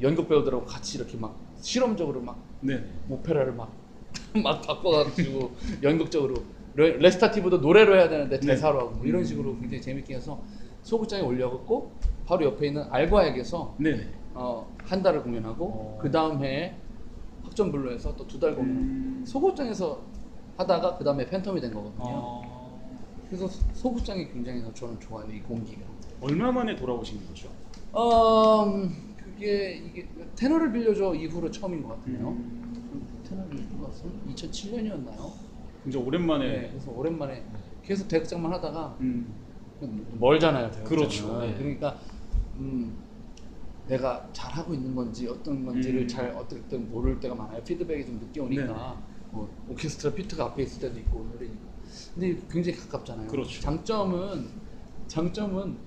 Speaker 4: 연극 배우들하고 같이 이렇게 막 실험적으로 막
Speaker 1: 네.
Speaker 4: 오페라를 막 바꿔가지고 연극적으로 레스타티브도 노래로 해야 되는데 대사로 하고 뭐 이런 식으로 굉장히 재밌게 해서 소극장에 올려갖고 바로 옆에 있는 알과액에서
Speaker 1: 네네.
Speaker 4: 한 달을 공연하고 그 다음 해에 학전블루에서 또 2달 공연 소극장에서 하다가 그 다음에 팬텀이 된 거거든요. 그래서 소극장이 굉장히 저는 좋아요. 이 공기가.
Speaker 1: 얼마 만에 돌아오신 거죠?
Speaker 4: 이게 테너를 빌려줘 이후로 처음인 것 같네요. 테너를 빌려서 2007년이었나요?
Speaker 1: 굉장히 오랜만에.
Speaker 4: 네, 그래서 오랜만에 계속 대극장만 하다가 멀잖아요. 대극장은.
Speaker 1: 그렇죠. 네.
Speaker 4: 그러니까 내가 잘 하고 있는 건지 어떤 건지를 잘 어떨 때 모를 때가 많아요. 피드백이 좀 늦게 오니까
Speaker 1: 네.
Speaker 4: 뭐 오케스트라 피트가 앞에 있을 때도 있고 그러니까. 근데 굉장히 가깝잖아요.
Speaker 1: 그렇죠.
Speaker 4: 장점은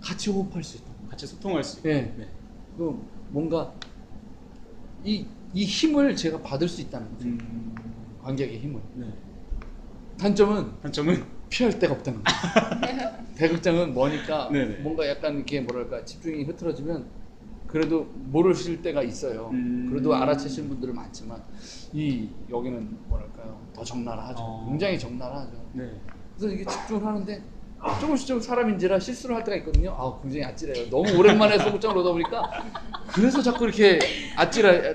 Speaker 4: 같이 호흡할 수 있다.
Speaker 1: 같이 소통할 수 있고.
Speaker 4: 네.
Speaker 1: 네.
Speaker 4: 그 뭔가 이 힘을 제가 받을 수 있다는 거죠. 관객의 힘을.
Speaker 1: 네.
Speaker 4: 단점은
Speaker 1: 단점은
Speaker 4: 피할 데가 없다는 거죠. 대극장은 머니까
Speaker 1: 네네.
Speaker 4: 뭔가 약간 이렇게 뭐랄까 집중이 흐트러지면 그래도 모르실 때가 있어요. 그래도 알아채시는 분들은 많지만 여기는 뭐랄까요 더 적나라하죠. 굉장히 적나라하죠.
Speaker 1: 네.
Speaker 4: 그래서 이게 집중을 하는데 조금씩 사람인지라 실수를 할 때가 있거든요. 굉장히 아찔해요. 너무 오랜만에 소극장을 오다 보니까 그래서 자꾸 이렇게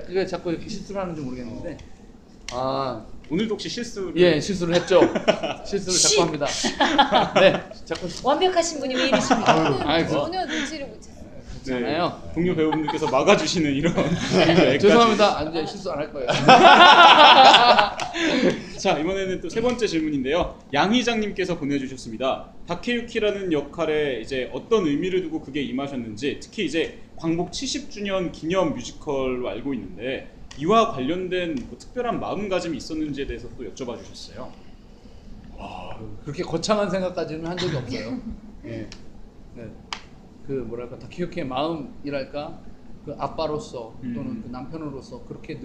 Speaker 4: 그게 자꾸 이렇게 실수를 하는지 모르겠는데
Speaker 1: 오늘도 혹시 실수를?
Speaker 4: 예, 실수를 했죠. 실수를 자꾸 합니다. 네, 자꾸
Speaker 2: 완벽하신 분이 왜 이러십니까?
Speaker 4: 아이고.
Speaker 5: 전혀 눈치를 못 챘어요.
Speaker 4: 그렇잖아요.
Speaker 1: 동료 배우분들께서 막아주시는 이런.
Speaker 4: 죄송합니다. 이제 실수 안 할 거예요.
Speaker 1: 자, 이번에는 또 세 번째 질문인데요. 양희장님께서 보내주셨습니다. 다케유키라는 역할에 이제 어떤 의미를 두고 그게 임하셨는지, 특히 이제 광복 70주년 기념 뮤지컬로 알고 있는데 이와 관련된 뭐 특별한 마음가짐이 있었는지에 대해서 또 여쭤봐 주셨어요.
Speaker 4: 그렇게 거창한 생각까지는 한 적이 없어요. 예. 네. 그 뭐랄까 다케유키의 마음이랄까 그 아빠로서 또는 그 남편으로서 그렇게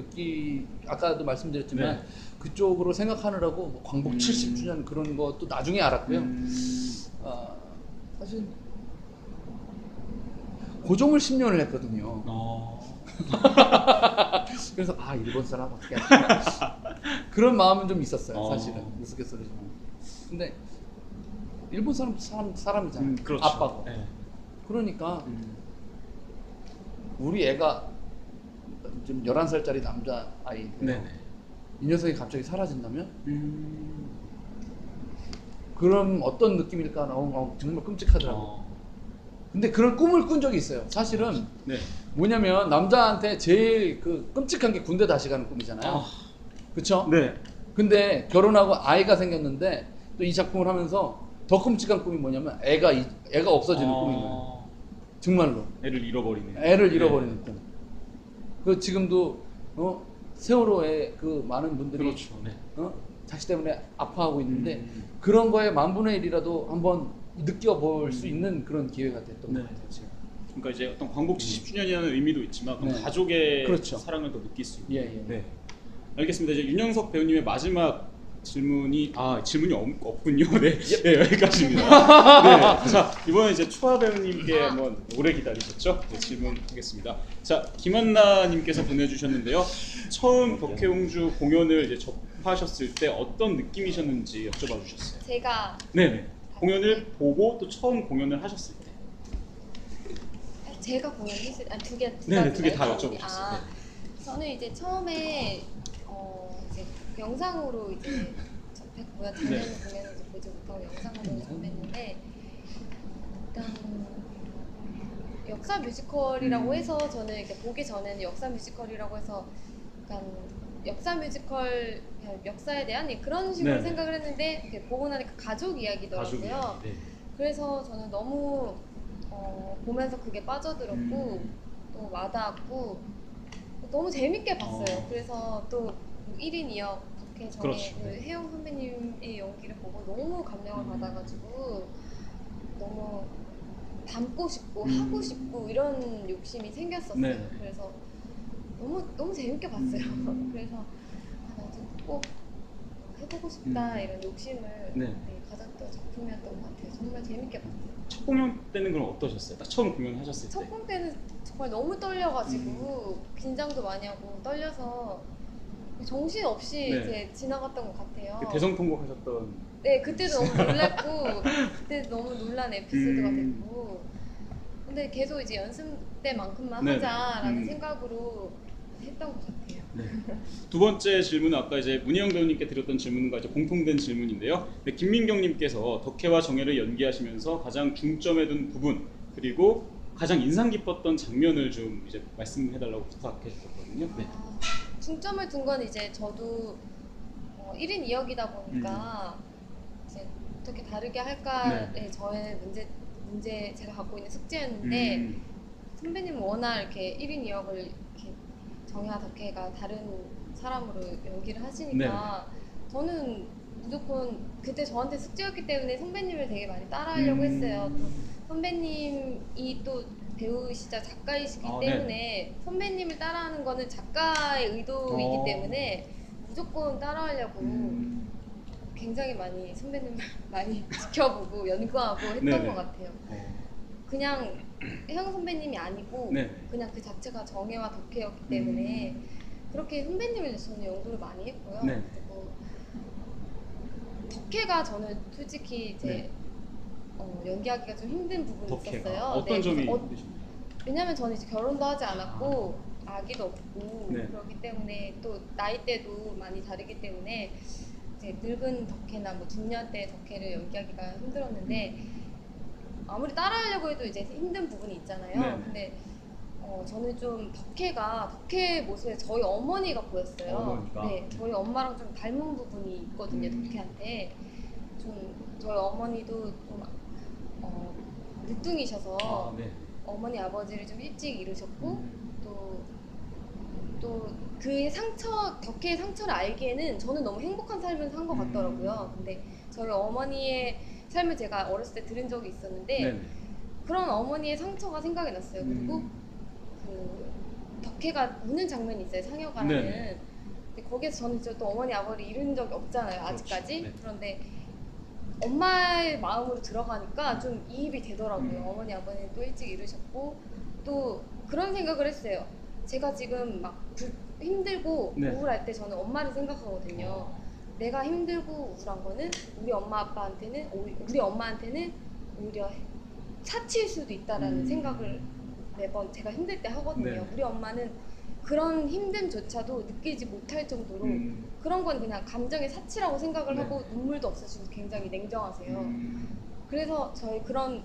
Speaker 4: 아까도 말씀드렸지만
Speaker 1: 네.
Speaker 4: 그쪽으로 생각하느라고 뭐 광복 70주년 그런 것도 나중에 알았고요. 사실 고종을 10년을 했거든요. 그래서 일본 사람 어떻게 할까 그런 마음은 좀 있었어요. 사실은 우스갯소리지만. 근데 일본 사람이잖아요.
Speaker 1: 그렇죠.
Speaker 4: 아빠고.
Speaker 1: 네.
Speaker 4: 그러니까 우리 애가 지금 11살짜리 남자 아이 이 녀석이 갑자기 사라진다면 그럼 어떤 느낌일까? 정말 끔찍하더라고요. 근데 그런 꿈을 꾼 적이 있어요. 사실은
Speaker 1: 네.
Speaker 4: 뭐냐면 남자한테 제일 그 끔찍한 게 군대 다시 가는 꿈이잖아요. 그쵸?
Speaker 1: 네.
Speaker 4: 근데 결혼하고 아이가 생겼는데 또 이 작품을 하면서 더 끔찍한 꿈이 뭐냐면 애가 없어지는 꿈인 거예요. 정말로.
Speaker 1: 애를 잃어버리는.
Speaker 4: 애를 잃어버리는 꿈. 그 지금도 세월호에 그 많은 분들이
Speaker 1: 그렇죠. 네.
Speaker 4: 자식 때문에 아파하고 있는데 그런 거에 10,000분의 1이라도 한번 느껴볼 수 있는 그런 기회가 됐던 것 같아요. 지금.
Speaker 1: 그러니까 이제 어떤 광복 70주년이라는 의미도 있지만
Speaker 4: 네.
Speaker 1: 가족의
Speaker 4: 그렇죠.
Speaker 1: 사랑을 더 느낄 수 있는.
Speaker 4: 예.
Speaker 1: 네. 알겠습니다. 이제 윤영석 배우님의 마지막 질문이 질문이 없군요. 네. 네, 여기까지입니다. 네. 자, 이번에 이제 초아 배우님께 한번 오래 기다리셨죠? 네, 질문하겠습니다. 자, 김한나 님께서 보내주셨는데요. 처음 덕혜옹주 공연을 이제 접하셨을 때 어떤 느낌이셨는지 여쭤봐 주셨어요.
Speaker 5: 제가
Speaker 1: 네네. 공연을 보고 또 처음 공연을 하셨을 때.
Speaker 5: 제가 공연했을 때 두 개
Speaker 1: 다 여쭤보셨어요.
Speaker 5: 저는 이제 처음에 이제 영상으로 이제 접했고요. 당연히 공연을 이제 보지 못하고 영상으로 접했는데 일단 역사 뮤지컬이라고 해서 저는 이렇게 보기 전에는 역사 뮤지컬이라고 해서 약간 역사 뮤지컬 역사에 대한 그런 식으로 생각을 했는데 이렇게 보고 나니까 가족 이야기더라고요. 그래서 저는 너무 보면서 그게 빠져들었고 또 와닿았고 너무 재밌게 봤어요. 그래서 또 1인 2역 덕혜정의
Speaker 1: 그렇죠.
Speaker 5: 그 혜영 선배님의 연기를 보고 너무 감명을 받아가지고 너무 닮고 싶고 하고 싶고 이런 욕심이 생겼었어요. 그래서 너무 재밌게 봤어요. 그래서 나도 꼭 해보고 싶다 이런 욕심을 가졌던 작품이었던 것 같아요. 정말 재밌게 봤어요.
Speaker 1: 첫 공연 때는 그럼 어떠셨어요? 딱 처음 공연하셨을 때.
Speaker 5: 첫 공연 때는 정말 너무 떨려가지고 긴장도 많이 하고 떨려서 정신 없이 이제 지나갔던 것 같아요.
Speaker 1: 그 대성통곡 하셨던.
Speaker 5: 네, 그때도 너무 놀랐고 그때 너무 놀란 에피소드가 됐고 근데 계속 이제 연습 때만큼만 하자라는 생각으로 했던 것 같아요.
Speaker 1: 네. 두 번째 질문은 아까 이제 문희영 배우님께 드렸던 질문과 이제 공통된 질문인데요. 네, 김민경님께서 덕혜와 정혜를 연기하시면서 가장 중점에 둔 부분 그리고 가장 인상 깊었던 장면을 좀 이제 말씀해달라고 부탁해 주셨거든요. 네.
Speaker 5: 중점을 둔 건 이제 저도 1인 2역이다 보니까 이제 어떻게 다르게 할까에 저의 문제 제가 갖고 있는 숙제였는데 선배님은 워낙 이렇게 1인 2역을 이렇게 정혜와 덕혜가 다른 사람으로 연기를 하시니까 저는 무조건 그때 저한테 숙제였기 때문에 선배님을 되게 많이 따라하려고 했어요. 또 선배님이 또 배우시자 작가이시기 때문에 선배님을 따라하는 거는 작가의 의도이기 때문에 무조건 따라하려고 굉장히 많이 선배님을 많이 지켜보고 연구하고 했던 것 같아요. 그냥 혜영 선배님이 아니고 그냥 그 자체가 정혜와 덕혜였기 때문에 그렇게 선배님을 저는 연구를 많이 했고요. 그리고 덕혜가 저는 솔직히 이제 연기하기가 좀 힘든 부분이 있었어요.
Speaker 1: 어떤 점이 힘드신가요?
Speaker 5: 왜냐면 저는 이제 결혼도 하지 않았고 아기도 없고 그렇기 때문에 또 나이대도 많이 다르기 때문에 이제 늙은 덕혜나 뭐 중년대 덕혜를 연기하기가 힘들었는데 아무리 따라하려고 해도 이제 힘든 부분이 있잖아요. 근데 저는 좀 덕혜 모습에 저희 어머니가 보였어요. 네, 저희 엄마랑 좀 닮은 부분이 있거든요. 덕혜한테 좀 저희 어머니도 좀 늦둥이셔서 어머니 아버지를 좀 일찍 잃으셨고 또 그의 상처 덕혜의 상처를 알기에는 저는 너무 행복한 삶을 산 것 같더라고요. 근데 저희 어머니의 삶을 제가 어렸을 때 들은 적이 있었는데 그런 어머니의 상처가 생각이 났어요. 그리고 그 덕혜가 우는 장면이 있어요. 상여가라는. 근데 거기에서 저는 또 어머니 아버지를 잃은 적이 없잖아요. 아직까지. 그런데 엄마의 마음으로 들어가니까 좀 이입이 되더라고요. 어머니 아버지는 또 일찍 잃으셨고 또 그런 생각을 했어요. 제가 지금 막 힘들고 우울할 때 저는 엄마를 생각하거든요. 내가 힘들고 우울한 거는 우리 엄마한테는 오히려 사치일 수도 있다라는 생각을 매번 제가 힘들 때 하거든요. 우리 엄마는 그런 힘듦조차도 느끼지 못할 정도로 그런 건 그냥 감정의 사치라고 생각을 하고 눈물도 없으시고 굉장히 냉정하세요. 그래서 저희 그런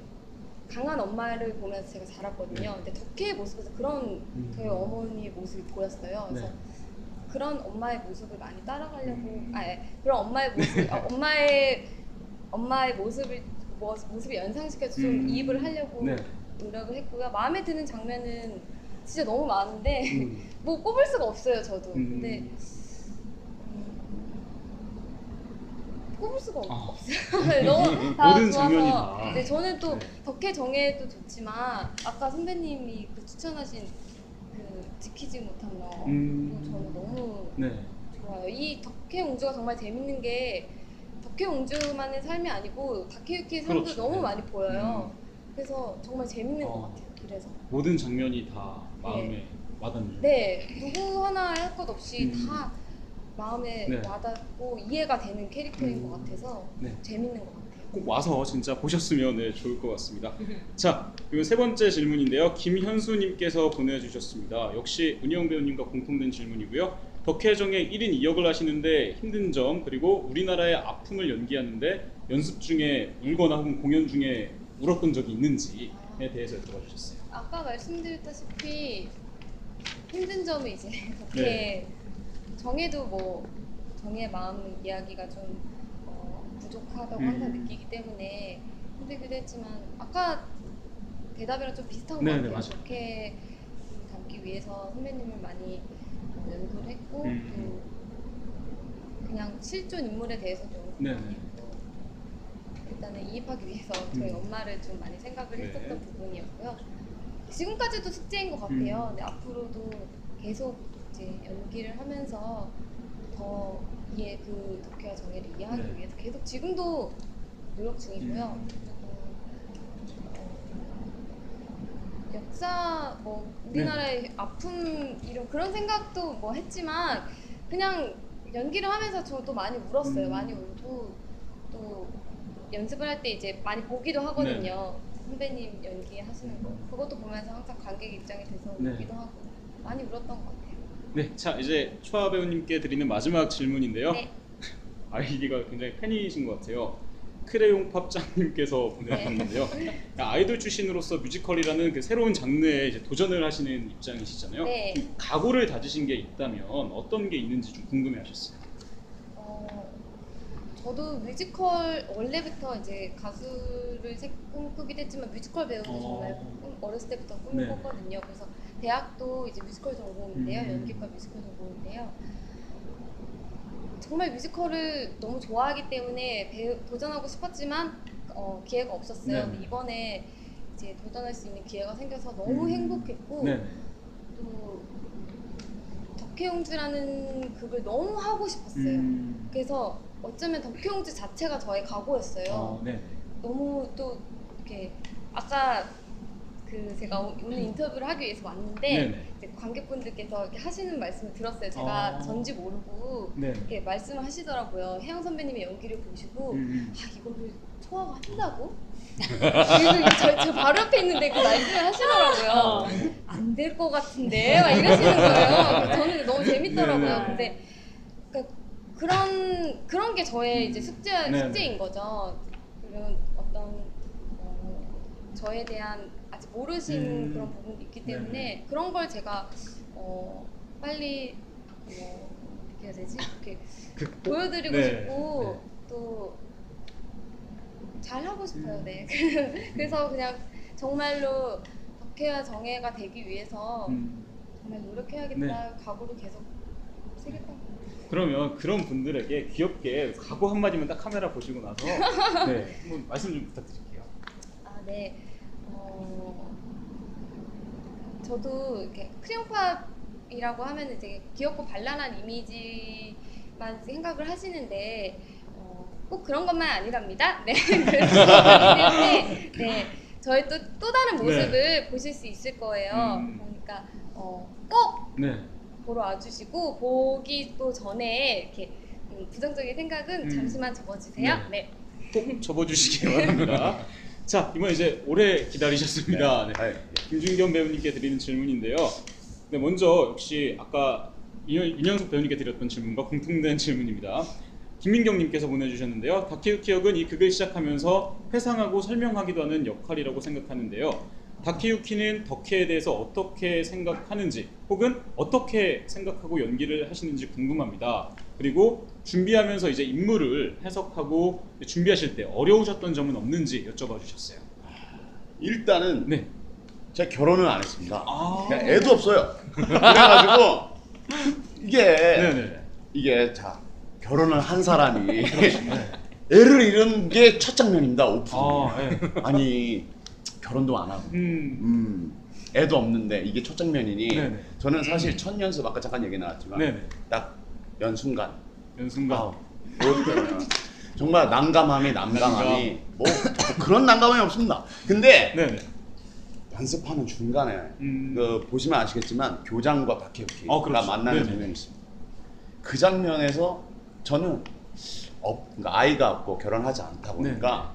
Speaker 5: 강한 엄마를 보면서 제가 자랐거든요. 근데 덕혜의 모습에서 그런 저희 어머니의 모습이 보였어요. 그래서 그런 엄마의 모습을 많이 따라가려고 그런 엄마의 모습을 연상시켜서 좀 이입을 하려고 노력을 했고요. 마음에 드는 장면은 진짜 너무 많은데 뭐 꼽을 수가 없어요. 저도. 근데 꼽을 수가 없어요. 너무 다
Speaker 1: 모든
Speaker 5: 좋아서.
Speaker 1: 장면이 다.
Speaker 5: 네, 저는 또 덕혜 정혜도 좋지만 아까 선배님이 그 추천하신 그 지키지 못한 너 저는 너무 좋아요. 이 덕혜 옹주가 정말 재밌는 게 덕혜 옹주만의 삶이 아니고 다케유키의 삶도 너무 많이 보여요. 그래서 정말 재밌는 것 같아요. 그래서
Speaker 1: 모든 장면이 다 마음에 와닿는.
Speaker 5: 네, 누구 하나 할 것 없이 다 마음에 와닿고 이해가 되는 캐릭터인 것 같아서 재밌는 것 같아요.
Speaker 1: 꼭 와서 진짜 보셨으면 좋을 것 같습니다. 자, 그리고 세 번째 질문인데요. 김현수님께서 보내주셨습니다. 역시 문희영 배우님과 공통된 질문이고요. 덕혜정의 1인 2역을 하시는데 힘든 점 그리고 우리나라의 아픔을 연기하는데 연습 중에 울거나 혹은 공연 중에 울었던 적이 있는지에 대해서 여쭤봐 주셨어요.
Speaker 5: 아까 말씀드렸다시피 힘든 점은 이제 덕혜 정혜도 뭐 정혜의 마음 이야기가 좀 부족하다고 항상 느끼기 때문에 힘들기도 했지만 아까 대답이랑 좀 비슷한 것 같아요. 덕혜 담기 위해서 선배님을 많이 연구를 했고 또 그냥 실존 인물에 대해서도 연구를 많이 했고 일단은 이입하기 위해서 저희 엄마를 좀 많이 생각을 했었던 부분이었고요. 지금까지도 숙제인 것 같아요. 근데 앞으로도 계속 이제 연기를 하면서 더 그 덕혜와 정혜를 이해하기
Speaker 1: 네.
Speaker 5: 위해서 계속 지금도 노력 중이고요. 그리고 역사 뭐 우리나라의 아픔 이런 그런 생각도 뭐 했지만 그냥 연기를 하면서 저도 많이 울었어요. 많이 울고 또 연습을 할 때 이제 많이 보기도 하거든요. 선배님 연기하시는 거 그것도 보면서 항상 관객 입장이 돼서
Speaker 1: 네.
Speaker 5: 울기도 하고 많이 울었던 것 같아요.
Speaker 1: 네, 자 이제 초아 배우님께 드리는 마지막 질문인데요.
Speaker 5: 네.
Speaker 1: 아이디가 굉장히 팬이신 것 같아요. 크레용 팝장님께서 보내주셨는데요. 아이돌 출신으로서 뮤지컬이라는 그 새로운 장르에 이제 도전을 하시는 입장이시잖아요.
Speaker 5: 네.
Speaker 1: 각오를 다지신 게 있다면 어떤 게 있는지 좀 궁금해하셨어요.
Speaker 5: 저도 뮤지컬 원래부터 이제 가수를 꿈꾸기도 했지만 뮤지컬 배우도 정말 어렸을 때부터 꿈을
Speaker 1: 네.
Speaker 5: 꿨거든요. 그래서 대학도 이제 뮤지컬 전공인데요. 연기과 뮤지컬 전공인데요. 정말 뮤지컬을 너무 좋아하기 때문에 도전하고 싶었지만 기회가 없었어요.
Speaker 1: 네.
Speaker 5: 근데 이번에 이제 도전할 수 있는 기회가 생겨서 너무 행복했고
Speaker 1: 네.
Speaker 5: 또 덕혜옹주라는 극을 너무 하고 싶었어요. 그래서 어쩌면 덕혜옹주 자체가 저의 각오였어요.
Speaker 1: 네.
Speaker 5: 너무 또 이렇게 아까 그 제가 오늘 인터뷰를 하기 위해서 왔는데
Speaker 1: 네네.
Speaker 5: 이제 관객분들께서 이렇게 하시는 말씀을 들었어요. 제가 전지 모르고
Speaker 1: 네.
Speaker 5: 이렇게 말씀을 하시더라고요. 혜영 선배님의 연기를 보시고 아 이거를 초아가 한다고? 그리고 저 바로 옆에 있는데 그 말씀을 하시더라고요. 안 될 것 같은데 막 이러시는 거예요. 저는 너무 재밌더라고요.
Speaker 1: 네네.
Speaker 5: 근데 그러니까 그런 게 저의 이제 숙제인 거죠. 그런 어떤 저에 대한 아직 모르시는 그런 부분도 있기 때문에
Speaker 1: 네네.
Speaker 5: 그런 걸 제가 빨리 어떻게 해야 되지? 이렇게 보여드리고
Speaker 1: 네.
Speaker 5: 싶고 또 잘하고 싶어요. 네. 그래서 그냥 정말로 덕혜와 정혜가 되기 위해서 정말 노력해야겠다 각오를 계속 새겼던 것 같아요.
Speaker 1: 그러면 그런 분들에게 귀엽게 각오 한마디만 딱 카메라 보시고 나서 네, 한번 말씀 좀 부탁드릴게요.
Speaker 5: 아, 네. 저도 이렇게 크레용팝이라고 하면 되게 귀엽고 발랄한 이미지만 생각을 하시는데 꼭 그런 것만 아니랍니다. 네. 그렇기 때문에 네, 저의 또 다른 모습을 보실 수 있을 거예요. 그러니까 꼭
Speaker 1: 네.
Speaker 5: 보러 와주시고 보기 또 전에 이렇게 부정적인 생각은 잠시만 접어주세요. 네.
Speaker 1: 꼭 접어주시기 바랍니다. 자, 이번 이제 오래 기다리셨습니다. 네. 김준겸 배우님께 드리는 질문인데요. 네, 먼저 역시 아까 윤영석 배우님께 드렸던 질문과 공통된 질문입니다. 김민경님께서 보내주셨는데요. 다케유키 역은 이 극을 시작하면서 회상하고 설명하기도 하는 역할이라고 생각하는데요. 다케유키는 덕혜에 대해서 어떻게 생각하는지 혹은 어떻게 생각하고 연기를 하시는지 궁금합니다. 그리고 준비하면서 이제 인물을 해석하고 준비하실 때 어려우셨던 점은 없는지 여쭤봐 주셨어요.
Speaker 3: 일단은
Speaker 1: 네.
Speaker 3: 제가 결혼을 안 했습니다.
Speaker 1: 아.
Speaker 3: 애도 없어요. 그래가지고
Speaker 1: 네네.
Speaker 3: 이게 자 결혼을 한 사람이 애를 잃은 게 첫 장면입니다. 오픈.
Speaker 1: 네.
Speaker 3: 아니 결혼도 안 하고 애도 없는데 이게 첫 장면이니
Speaker 1: 네네.
Speaker 3: 저는 사실 첫 연습 아까 잠깐 얘기 나왔지만
Speaker 1: 네네.
Speaker 3: 딱 연순간
Speaker 1: 연순간.
Speaker 3: 정말 난감함이 뭐 그런 난감함이 없습니다. 근데
Speaker 1: 네네.
Speaker 3: 연습하는 중간에 그 보시면 아시겠지만 교장과 박혜우키가
Speaker 1: 그렇죠.
Speaker 3: 만나는
Speaker 1: 네네.
Speaker 3: 장면이 있습니다. 그 장면에서 저는 그러니까 아이가 없고 결혼하지 않다 보니까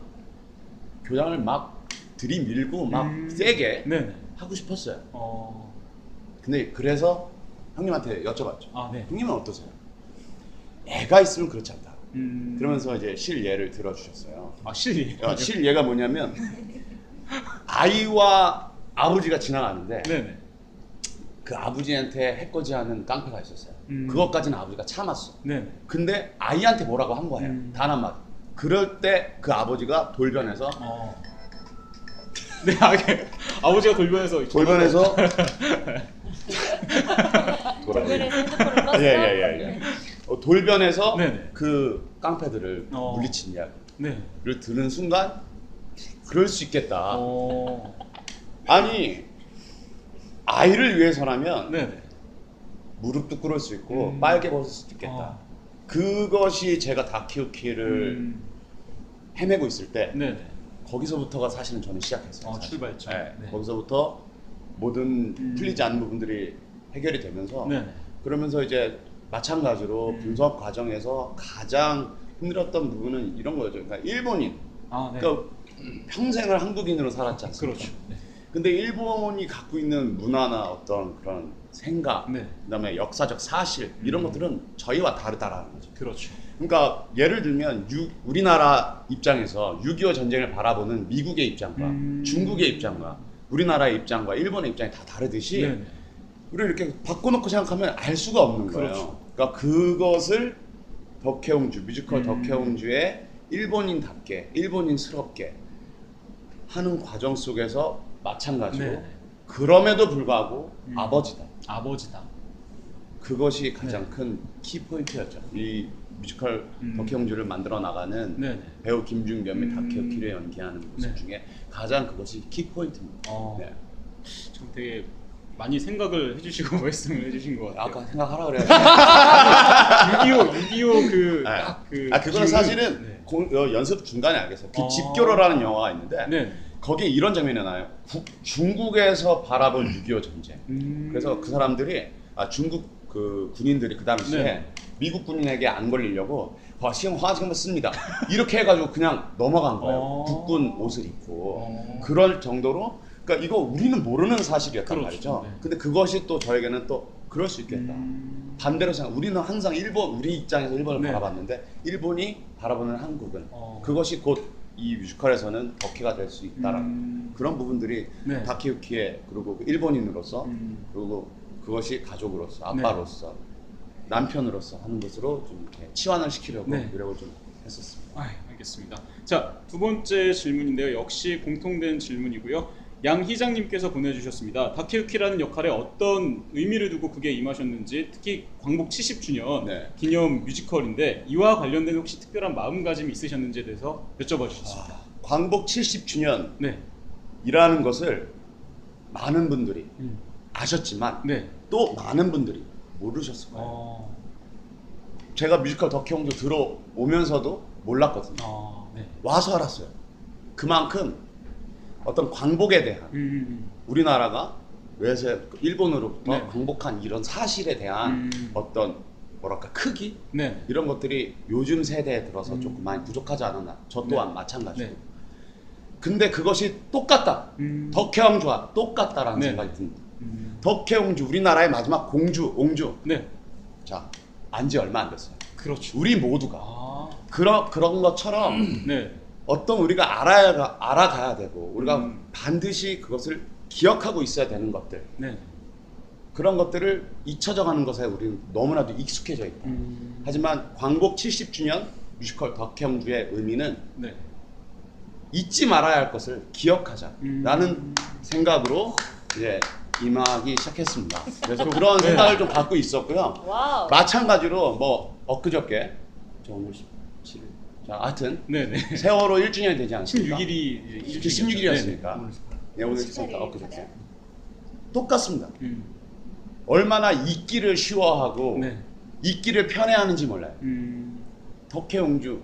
Speaker 3: 교장을 막 들이밀고 막 세게
Speaker 1: 네네.
Speaker 3: 하고 싶었어요. 근데 그래서 형님한테 여쭤봤죠.
Speaker 1: 네.
Speaker 3: 형님은 어떠세요? 애가 있으면 그렇지 않다. 그러면서 이제 실예를 들어주셨어요.
Speaker 1: 실례.
Speaker 3: 실예가 뭐냐면 아이와 아버지가 지나가는데
Speaker 1: 네네.
Speaker 3: 그 아버지한테 해코지하는 깡패가 있었어요. 그것까지는 아버지가 참았어.
Speaker 1: 네네.
Speaker 3: 근데 아이한테 뭐라고 한 거예요. 단 한마디. 그럴 때 그 아버지가 돌변해서
Speaker 1: 네, 아버지가 돌변해서
Speaker 5: 돌변해서
Speaker 3: 돌변해서 예예예. 돌변해서
Speaker 1: 네네.
Speaker 3: 그 깡패들을 물리친 이야기를
Speaker 1: 네.
Speaker 3: 듣는 순간 그럴 수 있겠다. 아니 아이를 위해서라면
Speaker 1: 네네.
Speaker 3: 무릎도 꿇을 수 있고 빨개 벗을 수도 있겠다. 그것이 제가 다키우키를 헤매고 있을 때
Speaker 1: 네네.
Speaker 3: 거기서부터가 사실은 저는 시작했어요. 사실.
Speaker 1: 출발점.
Speaker 3: 네.
Speaker 1: 네.
Speaker 3: 거기서부터 모든 풀리지 않는 부분들이 해결이 되면서
Speaker 1: 네네.
Speaker 3: 그러면서 이제 마찬가지로 분석 과정에서 가장 힘들었던 부분은 이런 거죠. 그러니까 일본인,
Speaker 1: 네.
Speaker 3: 그러니까 평생을 한국인으로 살았지 않습니까?
Speaker 1: 그렇죠. 네.
Speaker 3: 근데 일본이 갖고 있는 문화나 어떤 그런 생각,
Speaker 1: 네.
Speaker 3: 그다음에 역사적 사실 이런 것들은 저희와 다르다라는 거죠.
Speaker 1: 그렇죠.
Speaker 3: 그러니까 예를 들면 우리나라 입장에서 6.25 전쟁을 바라보는 미국의 입장과 중국의 입장과 우리나라의 입장과 일본의 입장이 다 다르듯이
Speaker 1: 네네.
Speaker 3: 우리를 이렇게 바꿔놓고 생각하면 알 수가 없는 거예요.
Speaker 1: 그렇죠.
Speaker 3: 그러니까 그것을 덕혜옹주, 뮤지컬 덕혜옹주의 일본인답게, 일본인스럽게 하는 과정 속에서 마찬가지로
Speaker 1: 네.
Speaker 3: 그럼에도 불구하고 아버지다.
Speaker 1: 아버지다.
Speaker 3: 그것이 가장 큰 키포인트였죠. 이 뮤지컬 덕혜옹주를 만들어 나가는
Speaker 1: 네네.
Speaker 3: 배우 김준겸이 다케오키를 연기하는 모습
Speaker 1: 네.
Speaker 3: 중에 가장 그것이 키포인트입니다. 네.
Speaker 1: 참 되게 많이 생각을 해주시고 말씀을 해주신 것 같아요.
Speaker 3: 아까 생각하라 그래가지고
Speaker 1: 6.25 그
Speaker 3: 네.
Speaker 1: 딱 그
Speaker 3: 그거는
Speaker 1: 기운은-
Speaker 3: 사실은
Speaker 1: 네.
Speaker 3: 연습 중간에 알겠어요. 그
Speaker 1: 어.
Speaker 3: 집교로라는 영화가 있는데
Speaker 1: 네.
Speaker 3: 거기에 이런 장면이 나요. 중국에서 바라본 6.25 전쟁.
Speaker 1: 음.
Speaker 3: 그래서 그 사람들이 중국 그 군인들이 그 당시에
Speaker 1: 네.
Speaker 3: 미국 군인에게 안 걸리려고 지금 화지금 씁니다. 이렇게 해가지고 그냥 넘어간 거예요. 국군 옷을 입고 그럴 정도로. 그러니까 이거 우리는 모르는 사실이었단
Speaker 1: 그렇죠.
Speaker 3: 말이죠.
Speaker 1: 네.
Speaker 3: 근데 그것이 또 저에게는 또 그럴 수 있겠다. 반대로 생각. 우리는 항상 우리 입장에서 일본을
Speaker 1: 네.
Speaker 3: 바라봤는데 일본이 바라보는 한국은
Speaker 1: 어.
Speaker 3: 그것이 곧 이 뮤지컬에서는 덕혜가 될 수 있다라는 그런 부분들이
Speaker 1: 네.
Speaker 3: 다케유키의 그리고 일본인으로서 그리고 그것이 가족으로서 아빠로서 남편으로서 하는 것으로 좀 이렇게 치환을 시키려고
Speaker 1: 네.
Speaker 3: 노력을 좀 했었습니다.
Speaker 1: 알겠습니다. 자, 두 번째 질문인데요. 역시 공통된 질문이고요. 양 희장님께서 보내주셨습니다. 다케유키라는 역할에 어떤 의미를 두고 그게 임하셨는지, 특히 광복 70주년
Speaker 3: 네.
Speaker 1: 기념 뮤지컬인데 이와 관련된 혹시 특별한 마음가짐이 있으셨는지에 대해서 여쭤봐 주셨습니다.
Speaker 3: 광복 70주년이라는
Speaker 1: 네.
Speaker 3: 것을 많은 분들이 아셨지만
Speaker 1: 네.
Speaker 3: 또 많은 분들이 모르셨을 거예요. 제가 뮤지컬 덕혜옹주 들어오면서도 몰랐거든요.
Speaker 1: 네.
Speaker 3: 와서 알았어요. 그만큼 어떤 광복에 대한 우리나라가 외세 일본으로부터
Speaker 1: 네.
Speaker 3: 광복한 이런 사실에 대한 어떤 뭐랄까 크기
Speaker 1: 네.
Speaker 3: 이런 것들이 요즘 세대에 들어서 조금 많이 부족하지 않았나. 저 또한 마찬가지고.
Speaker 1: 네.
Speaker 3: 근데 그것이 똑같다. 덕혜옹주와 똑같다라는
Speaker 1: 네.
Speaker 3: 생각이 듭니다. 덕혜옹주 우리나라의 마지막 공주, 옹주.
Speaker 1: 네.
Speaker 3: 자, 안지 얼마 안 됐어요.
Speaker 1: 그렇죠.
Speaker 3: 우리 모두가 그런 것처럼
Speaker 1: 네.
Speaker 3: 어떤 우리가 알아가야 되고 우리가 반드시 그것을 기억하고 있어야 되는 것들
Speaker 1: 네.
Speaker 3: 그런 것들을 잊혀져가는 것에 우리는 너무나도 익숙해져 있다. 하지만 광복 70주년 뮤지컬 덕혜옹주의 의미는
Speaker 1: 네.
Speaker 3: 잊지 말아야 할 것을 기억하자라는 생각으로 이제 임하기 시작했습니다. 그래서 그런 생각을 좀 갖고 있었고요.
Speaker 5: 와우.
Speaker 3: 마찬가지로 뭐 엊그저께 저 오늘 17일 자 하여튼
Speaker 1: 네네.
Speaker 3: 세월호 1주년이 되지 않습니까?
Speaker 1: 16일이
Speaker 3: 16일이었으니까 네, 오늘
Speaker 5: 14일.
Speaker 3: 엊그저께 똑같습니다. 얼마나 잊기를 쉬워하고
Speaker 1: 네.
Speaker 3: 잊기를 편해하는지 몰라요.
Speaker 1: 음.
Speaker 3: 덕혜옹주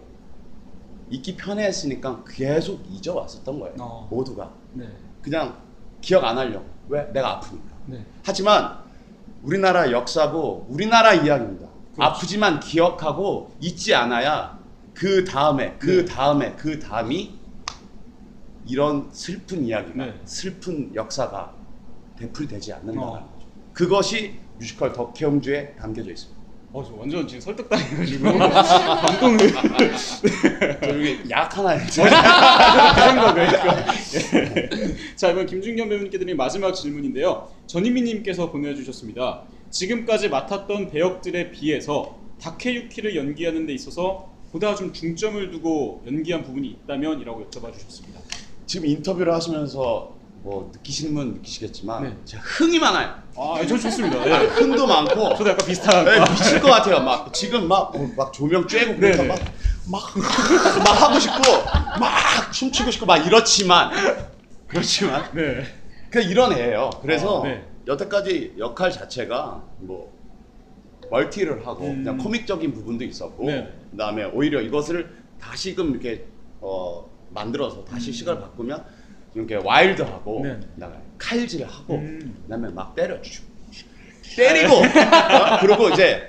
Speaker 3: 잊기 편해했으니까 계속 잊어왔었던 거예요. 모두가
Speaker 1: 네.
Speaker 3: 그냥 기억 안 하려고. 왜? 내가 아프니까.
Speaker 1: 네.
Speaker 3: 하지만 우리나라 역사고 우리나라 이야기입니다.
Speaker 1: 그렇죠.
Speaker 3: 아프지만 기억하고 잊지 않아야 그 다음에 그 다음에 그 다음이 이런 슬픈 이야기가
Speaker 1: 네.
Speaker 3: 슬픈 역사가 되풀이되지 않는다는 거죠. 그것이 뮤지컬 덕혜옹주에 담겨져 있습니다.
Speaker 1: 저 완전 지금 설득당해가지고 감동을
Speaker 3: 저 여기 약 하나 했죠.
Speaker 1: 그 생각을 자, 이번 김준겸 배우님께 드린 마지막 질문인데요. 전희미님께서 보내주셨습니다. 지금까지 맡았던 배역들에 비해서 다케유키를 연기하는 데 있어서 보다 좀 중점을 두고 연기한 부분이 있다면? 이라고 여쭤봐 주셨습니다.
Speaker 3: 지금 인터뷰를 하시면서 뭐 느끼시는 분 느끼시겠지만
Speaker 1: 네.
Speaker 3: 제가 흥이 많아요.
Speaker 1: 저 좋습니다. 네.
Speaker 3: 흥도 많고
Speaker 1: 저도 약간 비슷한
Speaker 3: 네, 미칠 것 같아요. 막 지금 막 조명 쬐고 그러니까
Speaker 1: 네네.
Speaker 3: 막 하고 싶고 막 춤추고 싶고 막 이렇지만
Speaker 1: 네.
Speaker 3: 그냥 이런 애예요. 그래서
Speaker 1: 네.
Speaker 3: 여태까지 역할 자체가 뭐 멀티를 하고 그냥 코믹적인 부분도 있었고
Speaker 1: 네.
Speaker 3: 그다음에 오히려 이것을 다시금 이렇게 만들어서 다시 시각을 바꾸면 이렇게 와일드하고
Speaker 1: 네.
Speaker 3: 그다음에 칼질하고 그다음에 막 때리고 그리고 이제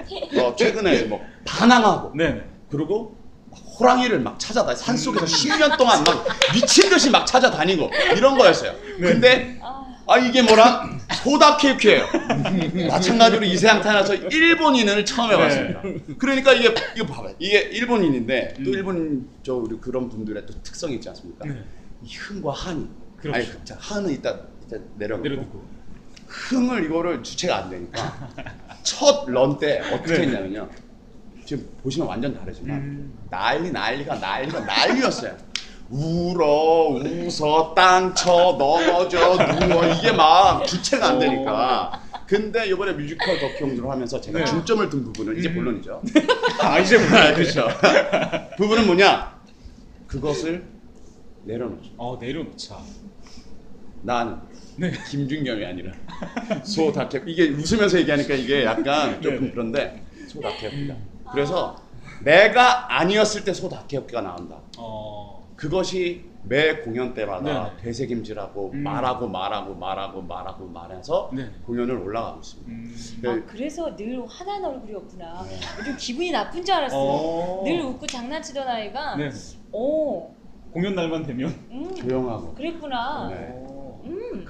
Speaker 3: 최근에 뭐 반항하고
Speaker 1: 네네.
Speaker 3: 그리고 막 호랑이를 막 찾아다 산속에서 10년 동안 막 미친 듯이 막 찾아다니고 이런 거였어요. 근데 이게 뭐라 소다 케이크예요. 마찬가지로 이세양 타나서 일본인을 처음 해봤습니다. 그러니까 이거 봐봐요. 이게 일본인인데 또 일본인 우리 그런 분들의 또 특성이 있지 않습니까?
Speaker 1: 네.
Speaker 3: 이 흥과 한이.
Speaker 1: 그렇죠.
Speaker 3: 아니 자, 한은 이따 내려놓고
Speaker 1: 내려놓고.
Speaker 3: 흥을 이거를 주체가 안 되니까 첫 런 때 어떻게
Speaker 1: 네.
Speaker 3: 했냐면요. 지금 보시면 완전 다르지만 난리였어요. 울어 웃어 땅쳐 넘어져 누워 이게 막 주체가 안 되니까. 근데 이번에 뮤지컬 덕혜옹주를 하면서 제가
Speaker 1: 네.
Speaker 3: 중점을 둔 부분은 이제 본론이죠.
Speaker 1: 이제 뭐야?
Speaker 3: 그렇죠. 부분은 뭐냐? 그것을 내려놓죠.
Speaker 1: 내려놓자.
Speaker 3: 나는
Speaker 1: 네.
Speaker 3: 김준겸이 아니라 소다케. 이게 웃으면서 얘기하니까 이게 약간 조금
Speaker 1: 네네.
Speaker 3: 그런데 소다케입니다. 그래서 내가 아니었을 때 소다케가 나온다. 그것이 매 공연 때마다
Speaker 1: 네네.
Speaker 3: 되새김질하고 말해서
Speaker 1: 네.
Speaker 3: 공연을 올라가고 있습니다.
Speaker 2: 아, 그래서 늘 화난 얼굴이었구나. 요즘 기분이 나쁜 줄 알았어요. 늘 웃고 장난치던 아이가
Speaker 1: 네. 공연 날만 되면.
Speaker 3: 조용하고.
Speaker 2: 그랬구나.
Speaker 3: 네.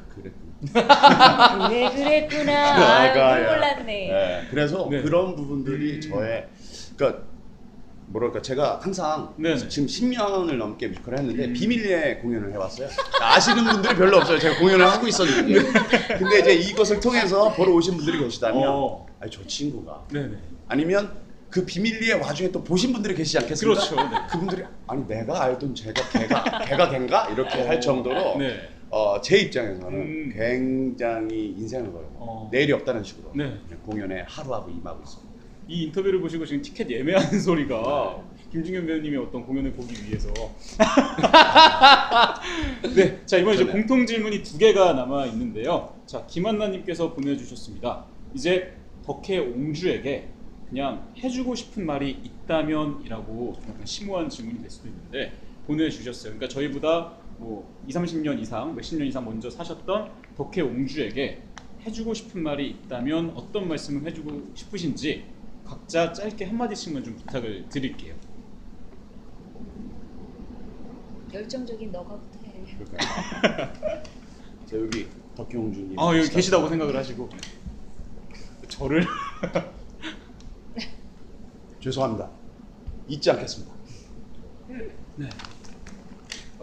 Speaker 2: 그랬구나.
Speaker 3: 그랬군요. 아가야.
Speaker 2: 몰랐네.
Speaker 3: 네. 그래서
Speaker 1: 네.
Speaker 3: 그런 부분들이 저의 그러니까 뭐랄까 제가 항상
Speaker 1: 네네.
Speaker 3: 지금 10년을 넘게 뮤지컬을 했는데 비밀리에 공연을 해봤어요. 아시는 분들이 별로 없어요. 제가 공연을 하고 있었는데. 근데 이제 이것을 통해서 보러 오신 분들이 계시다면 저 친구가
Speaker 1: 네네.
Speaker 3: 아니면 그 비밀리에 와중에 또 보신 분들이 계시지 않겠습니까?
Speaker 1: 그렇죠. 네.
Speaker 3: 그분들이 아니 내가 알던 걔가 걔인가? 이렇게 할 정도로
Speaker 1: 네.
Speaker 3: 제 입장에서는 굉장히 인생을 걸고 내일이 없다는 식으로
Speaker 1: 네.
Speaker 3: 공연에 하루하루 임하고 있습니다.
Speaker 1: 이 인터뷰를 보시고 지금 티켓 예매하는 소리가 김준겸 배우님의 어떤 공연을 보기 위해서. 네, 자 이번 이제
Speaker 3: 그러네.
Speaker 1: 공통 질문이 2개가 남아 있는데요. 자 김한나님께서 보내주셨습니다. 이제 덕혜옹주에게 그냥 해주고 싶은 말이 있다면이라고 좀 약간 심오한 질문이 될 수도 있는데 보내주셨어요. 그러니까 저희보다 뭐 20-30년 이상, 몇십 년 이상 먼저 사셨던 덕혜옹주에게 해주고 싶은 말이 있다면 어떤 말씀을 해주고 싶으신지 각자 짧게 한마디씩만 좀 부탁을 드릴게요.
Speaker 2: 열정적인 너가부터 해.
Speaker 3: 그러니까 자 여기 덕혜옹주님
Speaker 1: 여기 계시다고 생각을 하시고 저를
Speaker 3: 죄송합니다. 잊지 않겠습니다.
Speaker 1: 네.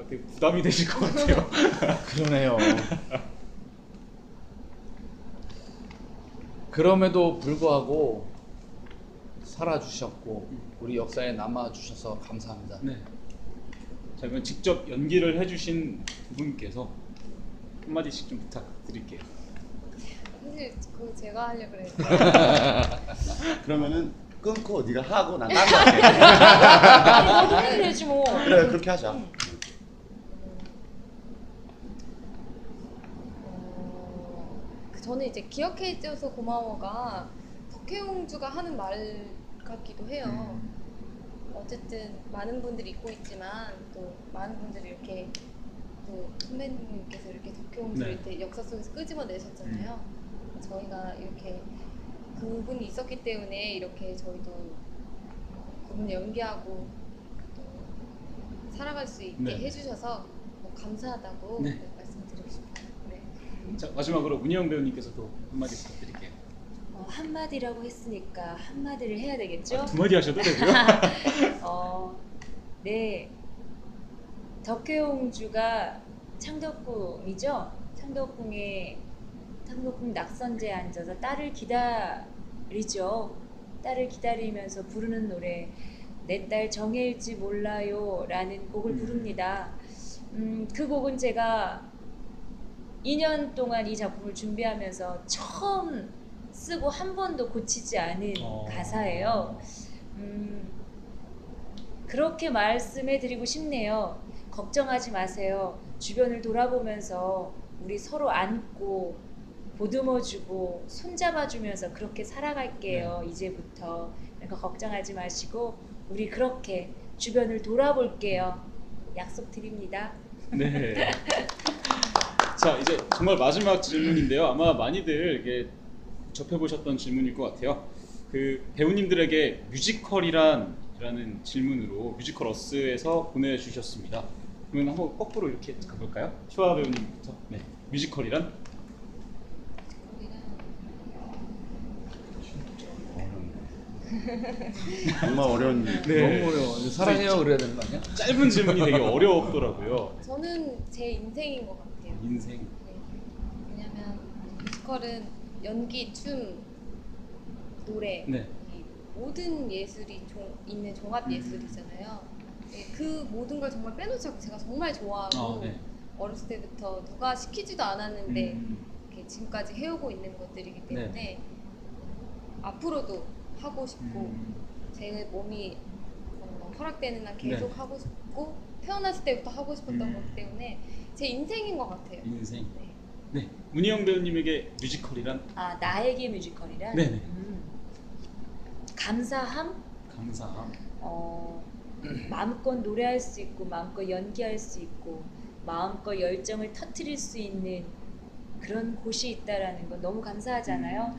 Speaker 1: 되게 부담이 되실 것 같아요.
Speaker 4: 그러네요. 그럼에도 불구하고 살아주셨고 우리 역사에 남아주셔서 감사합니다.
Speaker 1: 네. 자 그럼 직접 연기를 해주신 두 분께서 한마디씩 좀 부탁드릴게요.
Speaker 5: 사실 그거 제가 하려고 그랬는데
Speaker 3: 그러면은 끊고 네가 하고 난 딴 거 할게.
Speaker 2: 아니, 너도 해도 되지 뭐.
Speaker 3: 그래 그렇게 하자.
Speaker 5: 저는 이제 기억해줘서 고마워가 덕혜옹주가 하는 말 같기도 해요. 어쨌든 많은 분들이 잊고 있지만 또 많은 분들이 이렇게 또 선배님께서 이렇게 덕혜옹주를
Speaker 1: 네.
Speaker 5: 이렇게 역사 속에서 끄집어내셨잖아요. 저희가 이렇게 그분이 있었기 때문에 이렇게 저희도 그분 연기하고 또 살아갈 수 있게
Speaker 1: 네.
Speaker 5: 해주셔서 감사하다고
Speaker 1: 네.
Speaker 5: 말씀드리고 싶어요. 네.
Speaker 1: 자 마지막으로 문희영 배우님께서도 한마디 부탁드릴게요.
Speaker 2: 한마디라고 했으니까 한마디를 해야 되겠죠?
Speaker 1: 2마디 하셔도 되고요.
Speaker 2: 네. 덕혜옹주가 창덕궁이죠? 창덕궁 낙선제에 앉아서 딸을 기다리죠. 딸을 기다리면서 부르는 노래 내 딸 정혜일지 몰라요 라는 곡을 부릅니다. 그 곡은 제가 2년 동안 이 작품을 준비하면서 처음 쓰고 한 번도 고치지 않은 가사예요. 그렇게 말씀해 드리고 싶네요. 걱정하지 마세요. 주변을 돌아보면서 우리 서로 안고 보듬어주고 손잡아주면서 그렇게 살아갈게요. 이제부터. 그러니까 걱정하지 마시고 우리 그렇게 주변을 돌아볼게요. 약속드립니다.
Speaker 1: 네. 자, 이제 정말 마지막 질문인데요. 아마 많이들 이게 접해보셨던 질문일 것 같아요. 그 배우님들에게 뮤지컬이라는 질문으로 뮤지컬어스에서 보내주셨습니다. 그러면 한번 거꾸로 이렇게 가볼까요? 추아 배우님부터. 네. 뮤지컬이란?
Speaker 3: 정말 어려운
Speaker 1: 네.
Speaker 4: 너무 어려워. 사랑해요 그래야 되는 거 아니야?
Speaker 1: 짧은 질문이 되게 어렵더라고요.
Speaker 5: 저는 제 인생인 것 같아요.
Speaker 1: 인생.
Speaker 5: 네. 왜냐면 뮤지컬은 연기, 춤, 노래
Speaker 1: 네.
Speaker 5: 이 모든 예술이 있는 종합 예술이잖아요. 네, 그 모든 걸 정말 빼놓지 않고 제가 정말 좋아하고
Speaker 1: 네.
Speaker 5: 어렸을 때부터 누가 시키지도 않았는데
Speaker 1: 음.
Speaker 5: 이렇게 지금까지 해오고 있는 것들이기 때문에 앞으로도 하고 싶고 제 몸이 허락되는 한 계속
Speaker 1: 네.
Speaker 5: 하고 싶고 태어났을 때부터 하고 싶었던 거기 때문에 제 인생인 것 같아요.
Speaker 1: 인생.
Speaker 5: 네.
Speaker 1: 네. 문희영 배우님에게 뮤지컬이란?
Speaker 2: 아, 나에게 뮤지컬이란?
Speaker 1: 네네.
Speaker 2: 감사함?
Speaker 1: 감사함.
Speaker 2: 마음껏 노래할 수 있고 마음껏 연기할 수 있고 마음껏 열정을 터뜨릴 수 있는 그런 곳이 있다라는 건 너무 감사하잖아요.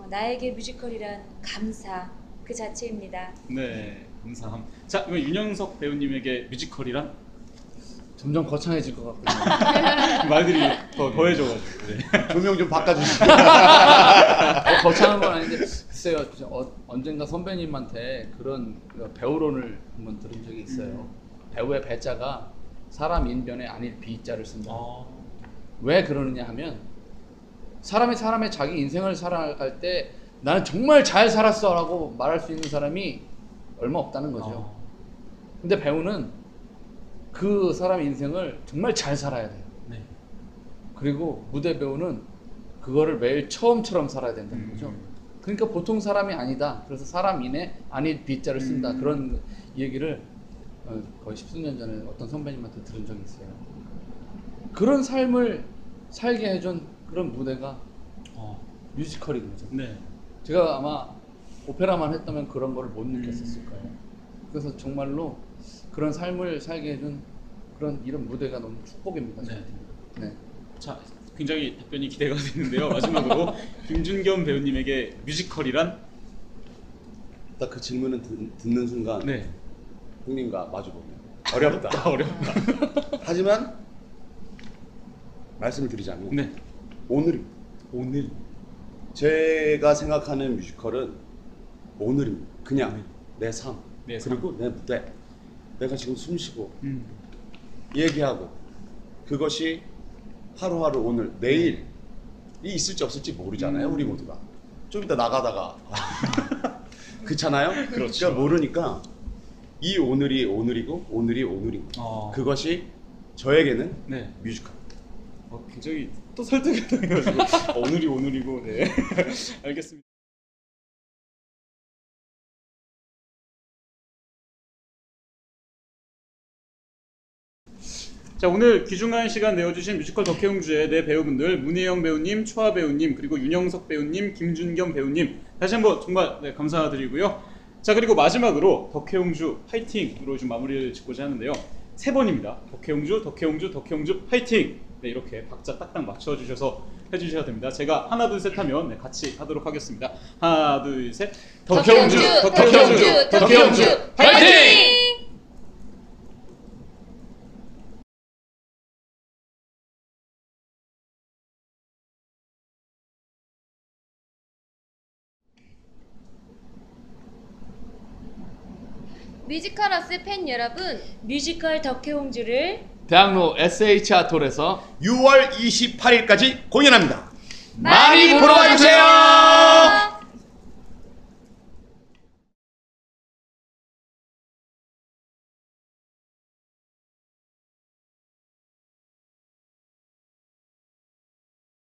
Speaker 2: 나에게 뮤지컬이란 감사 그 자체입니다.
Speaker 1: 네. 감사함. 자, 그럼 윤영석 배우님에게 뮤지컬이란?
Speaker 4: 점점 거창해질 것 같군요.
Speaker 1: 말들이 더해져가지고. 네.
Speaker 3: 조명 좀 바꿔주시죠.
Speaker 4: 거창한 건 아닌데 글쎄요. 언젠가 선배님한테 그런 배우론을 한번 들은 적이 있어요. 배우의 배자가 사람 인변에 아닐 비자를 쓴다. 왜 그러느냐 하면 사람이 자기 인생을 살아갈 때 나는 정말 잘 살았어 라고 말할 수 있는 사람이 얼마 없다는 거죠. 근데 배우는 그 사람 인생을 정말 잘 살아야 돼요.
Speaker 1: 네.
Speaker 4: 그리고 무대 배우는 그거를 매일 처음처럼 살아야 된다는 거죠. 그러니까 보통 사람이 아니다. 그래서 사람인에 아닐 비자를 쓴다. 그런 얘기를 거의 10수년 전에 어떤 선배님한테 들은 적이 있어요. 그런 삶을 살게 해준 그런 무대가 뮤지컬인 거죠.
Speaker 1: 네.
Speaker 4: 제가 아마 오페라만 했다면 그런 거를 못 느꼈었을 거예요. 그래서 정말로 그런 삶을 살게 해준 이런 무대가 너무 축복입니다.
Speaker 1: 네.
Speaker 4: 네.
Speaker 1: 자, 굉장히 답변이 기대가 되는데요. 마지막으로 김준겸 배우님에게 뮤지컬이란?
Speaker 3: 딱 그 질문을 듣는 순간
Speaker 1: 네.
Speaker 3: 형님과 마주보면 어렵다.
Speaker 1: 어렵다.
Speaker 3: 하지만 말씀을 드리자면
Speaker 1: 네.
Speaker 3: 오늘입니다.
Speaker 1: 오늘.
Speaker 3: 제가 생각하는 뮤지컬은 오늘입니다. 그냥 내 삶,
Speaker 1: 내 삶.
Speaker 3: 그리고 내 무대, 내가 지금 숨쉬고 얘기하고 그것이 하루하루 오늘 내일이 있을지 없을지 모르잖아요. 우리 모두가 좀 이따 나가다가 그렇잖아요.
Speaker 1: 그렇죠.
Speaker 3: 그러니까 모르니까 이 오늘이 오늘이고 오늘이 오늘인 거. 그것이 저에게는
Speaker 1: 네.
Speaker 3: 뮤지컬.
Speaker 1: 굉장히 또 설득이 돼가지고 오늘이 오늘이고. 네. 알겠습니다. 자, 오늘 귀중한 시간 내어주신 뮤지컬 덕혜옹주의 네 배우분들 문혜영 배우님, 초아 배우님, 그리고 윤영석 배우님, 김준겸 배우님 다시 한번 정말 네, 감사드리고요. 자, 그리고 마지막으로 덕혜옹주 파이팅으로 좀 마무리를 짓고자 하는데요. 3번입니다. 덕혜옹주, 덕혜옹주, 덕혜옹주 파이팅! 네, 이렇게 박자 딱딱 맞춰주셔서 해주셔야 됩니다. 제가 하나 둘 셋 하면 네, 같이 하도록 하겠습니다. 하나 둘 셋.
Speaker 5: 덕혜옹주, 덕혜옹주, 덕혜옹주 파이팅! 뮤지컬어스 팬 여러분,
Speaker 2: 뮤지컬 덕혜옹주를
Speaker 4: 대학로 SH 아톨에서
Speaker 3: 6월 28일까지 공연합니다.
Speaker 5: 많이
Speaker 4: 보러